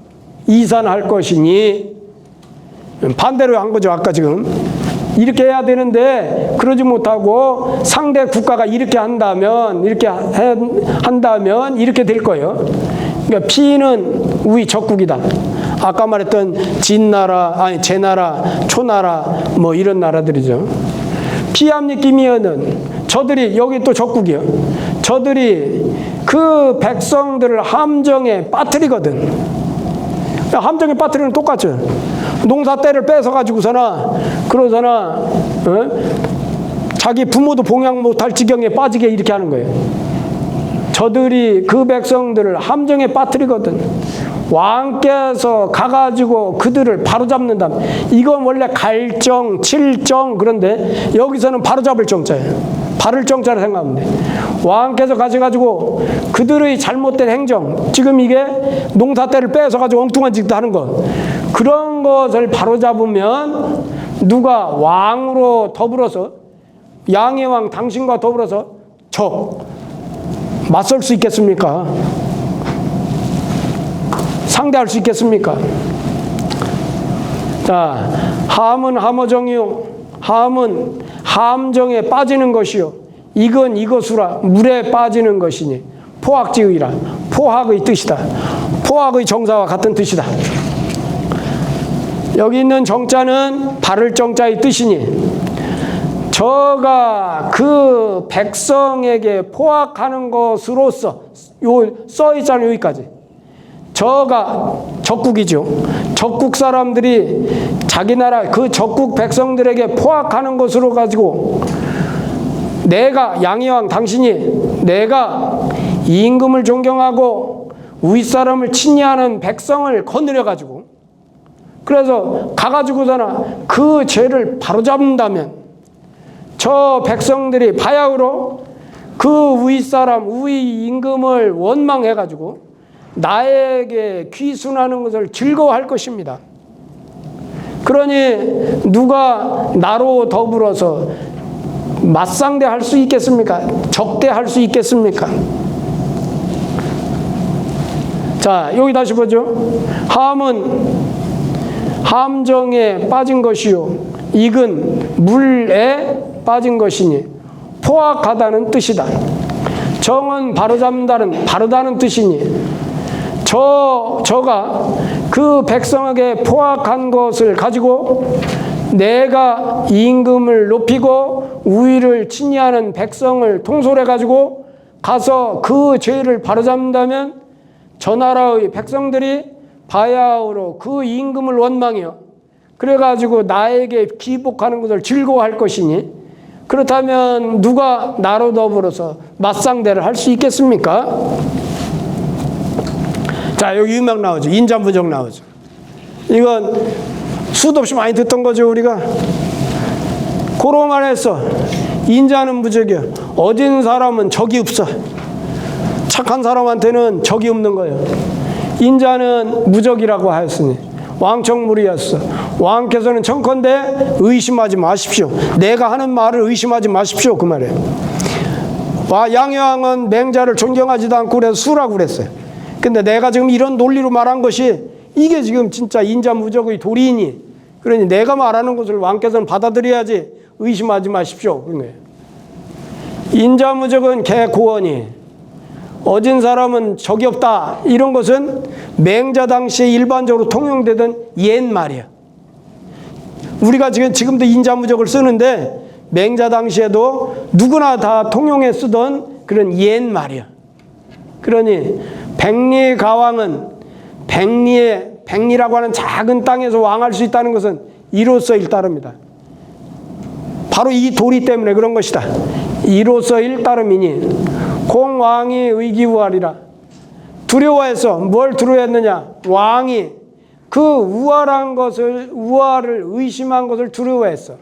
A: 이산할 것이니, 반대로 한 거죠. 아까 지금 이렇게 해야 되는데 그러지 못하고 상대 국가가 이렇게 한다면 이렇게 될 거예요. 그러니까 피는 우리 적국이다. 아까 말했던 제나라, 초나라 뭐 이런 나라들이죠. 피함니끼미어는 저들이, 여기 또 적국이요. 저들이 그 백성들을 함정에 빠뜨리거든. 함정에 빠뜨리는 똑같죠. 농사 때를 뺏어가지고서나 자기 부모도 봉양 못할 지경에 빠지게 이렇게 하는 거예요. 저들이 그 백성들을 함정에 빠뜨리거든. 왕께서 가가지고 그들을 바로잡는다. 이건 원래 갈정, 칠정, 그런데 여기서는 바로잡을 정자예요. 바를 정자로 생각하면 돼. 왕께서 가셔가지고 그들의 잘못된 행정, 지금 이게 농사 때를 뺏어가지고 엉뚱한 짓도 하는 것, 그런 것을 바로잡으면 누가 왕으로 더불어서, 양해왕 당신과 더불어서 맞설 수 있겠습니까? 상대할 수 있겠습니까? 자, 함은 함어정이요, 함은 함정에 빠지는 것이요, 이건 이것으라 물에 빠지는 것이니 포학지의라. 포학의 뜻이다. 포학의 정사와 같은 뜻이다. 여기 있는 정자는 바를 정자의 뜻이니, 저가 그 백성에게 포악하는 것으로서, 써 있잖아요. 여기까지. 저가 적국이죠. 적국 사람들이 자기 나라 그 적국 백성들에게 포악하는 것으로 가지고, 내가 양해왕 당신이 내가 임금을 존경하고 윗사람을 친애하는 백성을 거느려 가지고, 그래서 가가지고서나 그 죄를 바로잡는다면 저 백성들이 바야흐로 그 윗사람, 위 임금을 원망해 가지고 나에게 귀순하는 것을 즐거워할 것입니다. 그러니 누가 나로 더불어서 맞상대할 수 있겠습니까? 적대할 수 있겠습니까? 자, 여기 다시 보죠. 함은 함정에 빠진 것이요, 익은 물에 빠진 것이니 포악하다는 뜻이다. 정은 바로잡는다는, 바르다는 뜻이니, 저가 그 백성에게 포악한 것을 가지고 내가 임금을 높이고 우위를 친애하는 백성을 통솔해 가지고 가서 그 죄를 바로잡는다면 저 나라의 백성들이 바야흐로 그 임금을 원망해요. 그래가지고 나에게 기복하는 것을 즐거워할 것이니 그렇다면 누가 나로 더불어서 맞상대를 할 수 있겠습니까? 자, 여기 유명 나오죠. 인자무적 나오죠. 이건 수도 없이 많이 듣던 거죠, 우리가. 고로 말해서 인자는 무적이야. 어진 사람은 적이 없어. 착한 사람한테는 적이 없는 거예요. 인자는 무적이라고 하였으니 왕청물이었어. 왕께서는 청컨대 의심하지 마십시오. 내가 하는 말을 의심하지 마십시오. 그 말이에요. 양여왕은 맹자를 존경하지도 않고 그래서 수라고 그랬어요. 근데 내가 지금 이런 논리로 말한 것이 이게 지금 진짜 인자무적의 도리이니 그러니 내가 말하는 것을 왕께서는 받아들여야지 의심하지 마십시오. 그런 거예요. 인자무적은 개고언이 어진 사람은 적이 없다. 이런 것은 맹자 당시에 일반적으로 통용되던 옛말이야. 우리가 지금도 인자무적을 쓰는데 맹자 당시에도 누구나 다 통용해 쓰던 그런 옛말이야. 그러니 백리가왕은 백리라고 하는 작은 땅에서 왕할 수 있다는 것은 이로써 일따릅니다. 바로 이 도리 때문에 그런 것이다. 이로써 일따름이니 공왕이 의기우활이라. 두려워해서 뭘 두려워했느냐? 왕이 그 우활을 의심한 것을 두려워했어.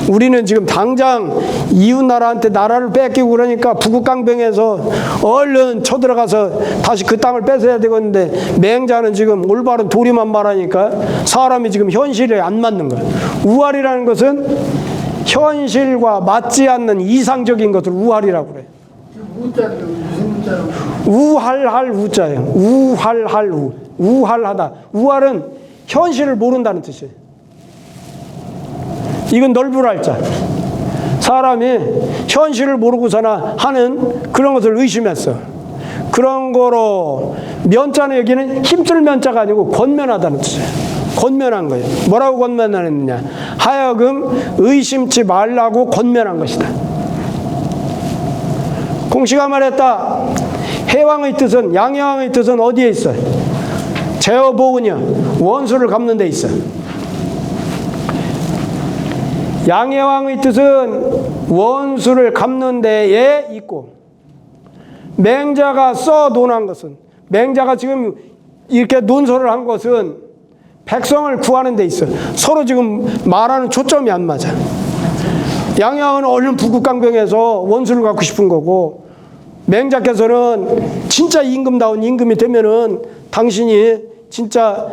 A: 우리는 지금 당장 이웃나라한테 나라를 뺏기고 그러니까 북극강병에서 얼른 쳐들어가서 다시 그 땅을 뺏어야 되겠는데 맹자는 지금 올바른 도리만 말하니까 사람이 지금 현실에 안 맞는 거야. 우활이라는 것은 현실과 맞지 않는 이상적인 것을 우활이라고 그래.
B: 우자는 무슨 우자라고?
A: 우할할 우자예요. 우할할 우. 우할하다. 우할은 현실을 모른다는 뜻이에요. 이건 널브랄 자. 사람이 현실을 모르고서나 하는 그런 것을 의심했어. 그런 거로 면자는 여기는 힘쓸 면자가 아니고 권면하다는 뜻이에요. 권면한 거예요. 뭐라고 권면했느냐? 하여금 의심치 말라고 권면한 것이다. 공시가 말했다. 해왕의 뜻은 양해왕의 뜻은 어디에 있어요? 제어보은이야. 원수를 갚는 데 있어요. 양해왕의 뜻은 원수를 갚는 데에 있고 맹자가 논한 것은 맹자가 지금 이렇게 논설을 한 것은 백성을 구하는 데 있어. 서로 지금 말하는 초점이 안 맞아. 양양은 얼른 북극강병에서 원수를 갖고 싶은 거고 맹자께서는 진짜 임금다운 임금이 되면은 당신이 진짜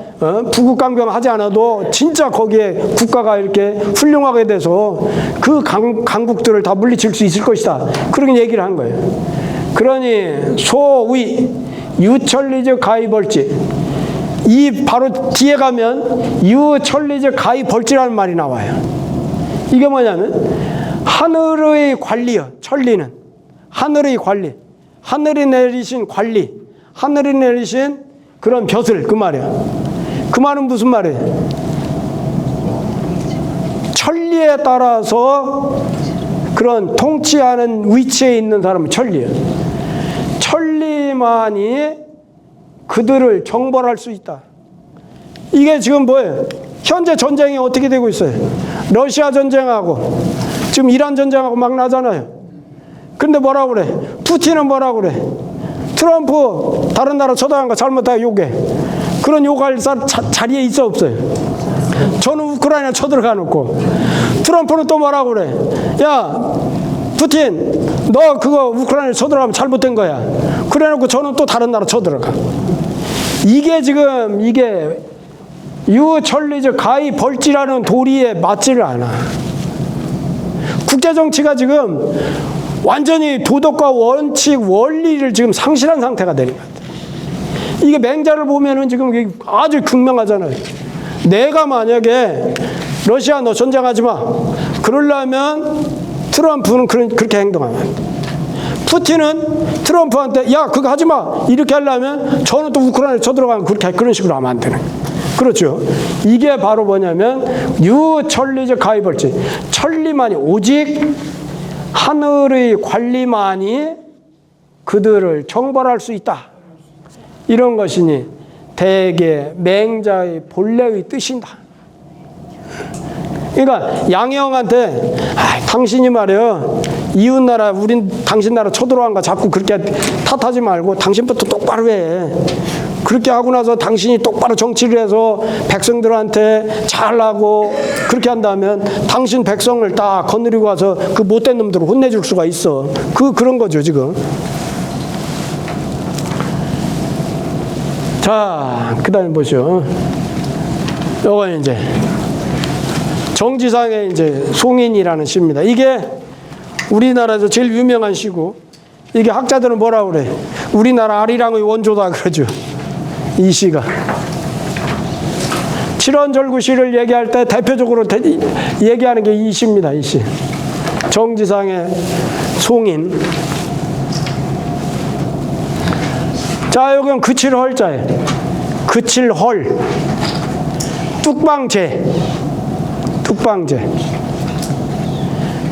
A: 북극강병 하지 않아도 진짜 거기에 국가가 이렇게 훌륭하게 돼서 그 강국들을 다 물리칠 수 있을 것이다. 그렇게 얘기를 한 거예요. 그러니 소위 유천리적 가위벌지 이 바로 뒤에 가면 유천리적 가위벌지라는 말이 나와요. 이게 뭐냐면 하늘의 관리요. 천리는 하늘의 관리, 하늘이 내리신 관리, 하늘이 내리신 그런 벼슬 그 말이야. 그 말은 무슨 말이에요? 천리에 따라서 그런 통치하는 위치에 있는 사람은 천리예요. 천리만이 그들을 정벌할 수 있다. 이게 지금 뭐예요? 현재 전쟁이 어떻게 되고 있어요? 러시아 전쟁하고 지금 이란 전쟁하고 막 나잖아요. 근데 뭐라고 그래? 푸틴은 뭐라고 그래? 트럼프 다른 나라 쳐다간 거 잘못하고 욕해. 그런 욕할 자리에 있어 없어요? 저는 우크라이나 쳐들어가 놓고 트럼프는 또 뭐라고 그래? 야 푸틴 너 그거 우크라이나 쳐들어가면 잘못된 거야. 그래 놓고 저는 또 다른 나라 쳐들어가. 이게 지금 이게 유천리적 가위벌지라는 도리에 맞지를 않아. 국제정치가 지금 완전히 도덕과 원칙, 원리를 지금 상실한 상태가 되는 것 같아요. 이게 맹자를 보면은 지금 아주 극명하잖아요. 내가 만약에 러시아 너 전쟁하지 마. 그러려면 트럼프는 그렇게 행동하면 안 돼. 푸틴은 트럼프한테 야 그거 하지 마. 이렇게 하려면 저는 또 우크라이나에 쳐들어가면 그런 식으로 하면 안 되는 거예요. 그렇죠. 이게 바로 뭐냐면 유천리적 가위벌지. 천리만이 오직 하늘의 관리만이 그들을 정벌할 수 있다. 이런 것이니 대개 맹자의 본래의 뜻이다. 그러니까 양형한테 당신이 말이야 이웃나라 우린 당신 나라 쳐들어간 거 자꾸 그렇게 탓하지 말고 당신부터 똑바로 해. 그렇게 하고 나서 당신이 똑바로 정치를 해서 백성들한테 잘하고 그렇게 한다면 당신 백성을 다 거느리고 와서 그 못된 놈들을 혼내줄 수가 있어. 그런 거죠 지금. 자, 그 다음에 보시오. 요건 이제 정지상의 이제 송인이라는 시입니다. 이게 우리나라에서 제일 유명한 시고, 이게 학자들은 뭐라 그래? 우리나라 아리랑의 원조다 그러죠. 이 시가. 칠원절구시를 얘기할 때 대표적으로 얘기하는 게 이 시입니다. 이 시. 정지상의 송인. 자, 여기는 그칠헐자예요. 그칠헐. 뚝방제. 뚝방제.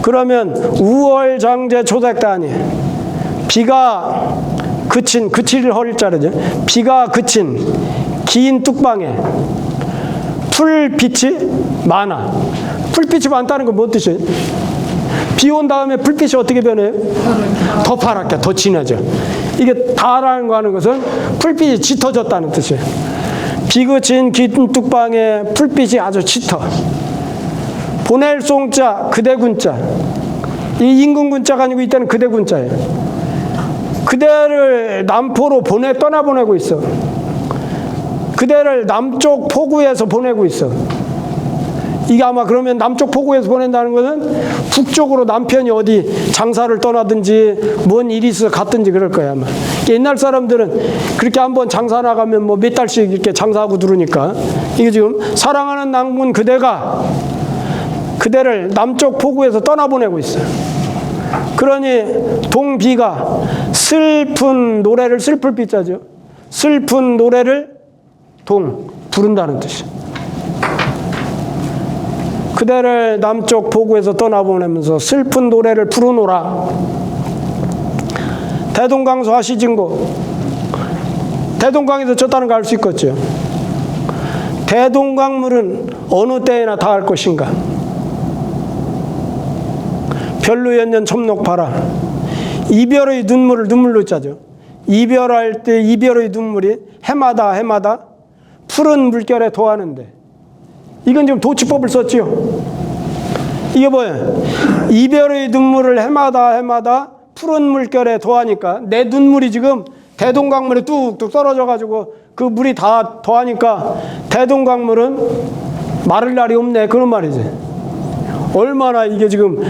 A: 그러면 우월장제 초색대 아니에요. 비가 그친, 그칠헐자르죠. 비가 그친 긴 뚝방에 풀빛이 많아. 풀빛이 많다는 건 뭔 뜻이에요? 비 온 다음에 불빛이 어떻게 변해요? 더 파랗게, 더 진해져. 이게 다라는 거 하는 것은 불빛이 짙어졌다는 뜻이에요. 비 그친 긴 뚝방에 불빛이 아주 짙어. 보낼 송자, 그대군자. 이 임금군자가 아니고 이때는 그대군자예요. 그대를 남포로 떠나보내고 있어. 그대를 남쪽 포구에서 보내고 있어. 이게 아마 그러면 남쪽 포구에서 보낸다는 것은 북쪽으로 남편이 어디 장사를 떠나든지 뭔 일이 있어 갔든지 그럴 거야 아마. 옛날 사람들은 그렇게 한번 장사 나가면 뭐 몇 달씩 이렇게 장사하고 들으니까 이게 지금 사랑하는 낭군 그대가 그대를 남쪽 포구에서 떠나보내고 있어요. 그러니 동비가 슬픈 노래를 슬플 비자죠. 슬픈 노래를 부른다는 뜻이에요. 그대를 남쪽 포구에서 떠나보내면서 슬픈 노래를 부르노라. 대동강서 하시진고. 대동강에서 졌다는 거 알 수 있겠죠. 대동강물은 어느 때에나 닿을 것인가. 별루연년 첨록봐라. 이별의 눈물을 눈물로 짜죠. 이별할 때 이별의 눈물이 해마다 푸른 물결에 도하는데 이건 지금 도치법을 썼지요. 이게 뭐예요? 이별의 눈물을 해마다 푸른 물결에 도하니까 내 눈물이 지금 대동강물에 뚝뚝 떨어져 가지고 그 물이 다 더하니까 대동강물은 마를 날이 없네 그런 말이지. 얼마나 이게 지금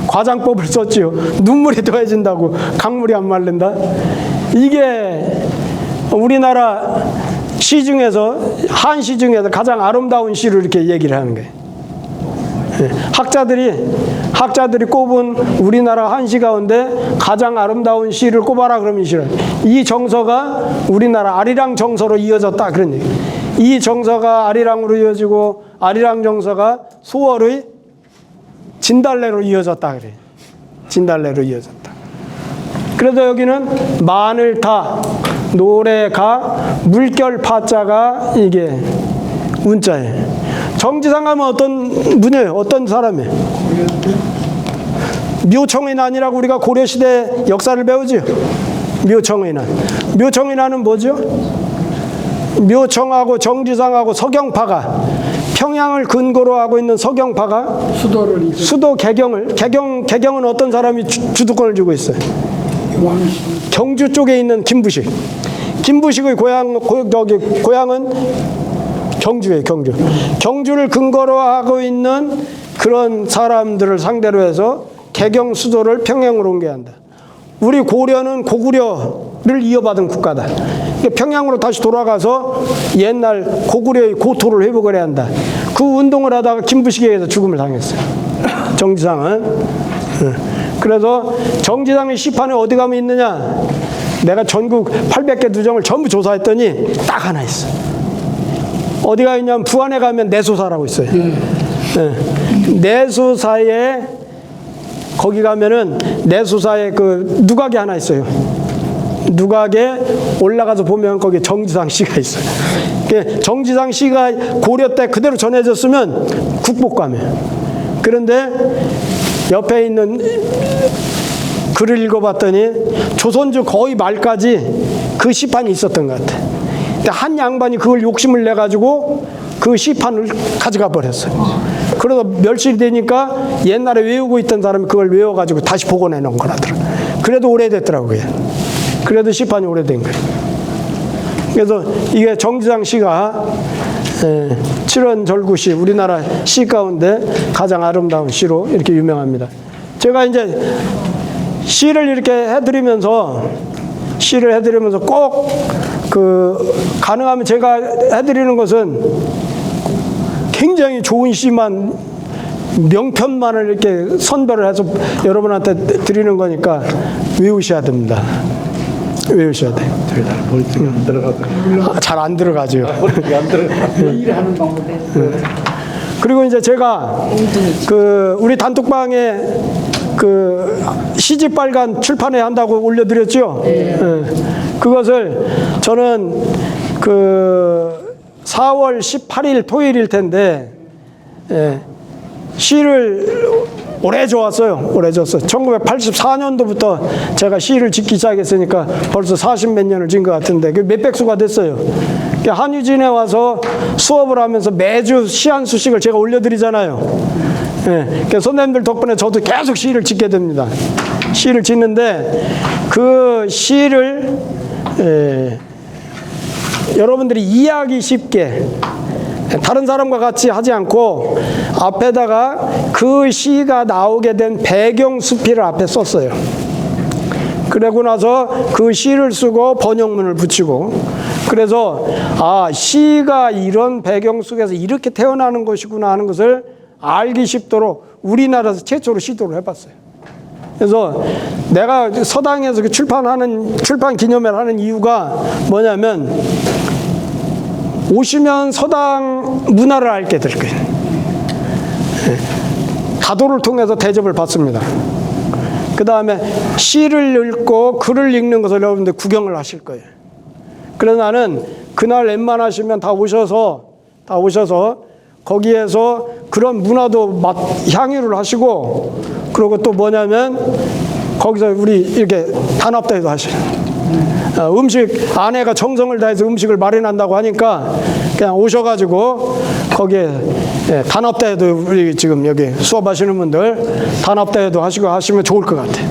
A: 과장법을 썼지요. 눈물이 더해진다고 강물이 안 마른다. 이게 우리나라 시 중에서 한시 중에서 가장 아름다운 시를 이렇게 얘기를 하는 거예요. 학자들이 꼽은 우리나라 한시 가운데 가장 아름다운 시를 꼽아라 그러면 이 정서가 우리나라 아리랑 정서로 이어졌다 그런 얘기. 이 정서가 아리랑으로 이어지고 아리랑 정서가 소월의 진달래로 이어졌다 그래. 진달래로 이어졌다. 그래서 여기는 마늘타 노래가 물결 파자가 이게 운자예요. 정지상 하면 어떤 분이에요? 어떤 사람이에요? 묘청의난이라고 우리가 고려시대 역사를 배우죠. 묘청의난. 묘청의난은 뭐죠? 묘청하고 정지상하고 서경파가 평양을 근거로 하고 있는 서경파가 수도 개경은 어떤 사람이 주도권을 쥐고 있어요? 경주 쪽에 있는 김부식의 고향은 경주예요. 경주를 근거로 하고 있는 그런 사람들을 상대로 해서 개경 수도를 평양으로 옮겨야 한다. 우리 고려는 고구려를 이어받은 국가다. 평양으로 다시 돌아가서 옛날 고구려의 고토를 회복을 해야 한다. 그 운동을 하다가 김부식에 의해서 죽음을 당했어요. 정지상은. 그래서 정지상의 시판에 어디 가면 있느냐? 내가 전국 800개 누정을 전부 조사했더니 딱 하나 있어. 어디가 있냐면 부안에 가면 내소사라고 있어요. 내소사에 거기 가면은 내소사에 그 누각이 하나 있어요. 누각에 올라가서 보면 거기 정지상 씨가 있어요. 정지상 씨가 고려 때 그대로 전해졌으면 국보감이에요. 그런데 옆에 있는 글을 읽어봤더니 조선조 거의 말까지 그 시판이 있었던 것 같아요. 근데 한 양반이 그걸 욕심을 내가지고 그 시판을 가져가 버렸어요. 그러다 멸실이 되니까 옛날에 외우고 있던 사람이 그걸 외워가지고 다시 복원해 놓은 거라더라고요. 그래도 오래됐더라고요. 그래도 시판이 오래된 거예요. 그래서 이게 정지상 시가 칠원절구시, 우리나라 시 가운데 가장 아름다운 시로 이렇게 유명합니다. 제가 이제 시를 이렇게 해드리면서 꼭 가능하면 제가 해드리는 것은 굉장히 좋은 시만, 명편만을 이렇게 선별을 해서 여러분한테 드리는 거니까 외우셔야 됩니다. 외우셔야 돼요.
C: 저희 다 머릿속에 안 들어가서.
A: 잘 안 들어가죠.
C: 머릿속에 안 들어가.
B: 일하는 방법에.
A: 그리고 이제 제가 우리 단톡방에 시집 빨간 출판회 한다고 올려드렸죠. 그것을 저는 4월 18일 토요일일 텐데 시를 오래 좋았어요. 오래 줬어요. 1984년도부터 제가 시를 짓기 시작했으니까 벌써 40몇 년을 진 것 같은데 몇백 수가 됐어요. 한유진에 와서 수업을 하면서 매주 시 한 수씩을 제가 올려드리잖아요. 선생님들 덕분에 저도 계속 시를 짓게 됩니다. 시를 짓는데 그 시를 여러분들이 이해하기 쉽게 다른 사람과 같이 하지 않고 앞에다가 그 시가 나오게 된 배경 수필을 앞에 썼어요. 그러고 나서 그 시를 쓰고 번역문을 붙이고, 그래서 시가 이런 배경 속에서 이렇게 태어나는 것이구나 하는 것을 알기 쉽도록 우리나라에서 최초로 시도를 해봤어요. 그래서 내가 서당에서 출판 기념회를 하는 이유가 뭐냐면, 오시면 서당 문화를 알게 될 거예요. 다도를 통해서 대접을 받습니다. 그 다음에 시를 읽고 글을 읽는 것을 여러분들 구경을 하실 거예요. 그래서 나는 그날 웬만하시면 다 오셔서 거기에서 그런 문화도 향유를 하시고, 그리고 또 뭐냐면 거기서 우리 이렇게 단합대회도 하시는, 음식 아내가 정성을 다해서 음식을 마련한다고 하니까 그냥 오셔가지고 거기에 단합대회도, 우리 지금 여기 수업하시는 분들 단합대회도 하시고 하시면 좋을 것 같아요.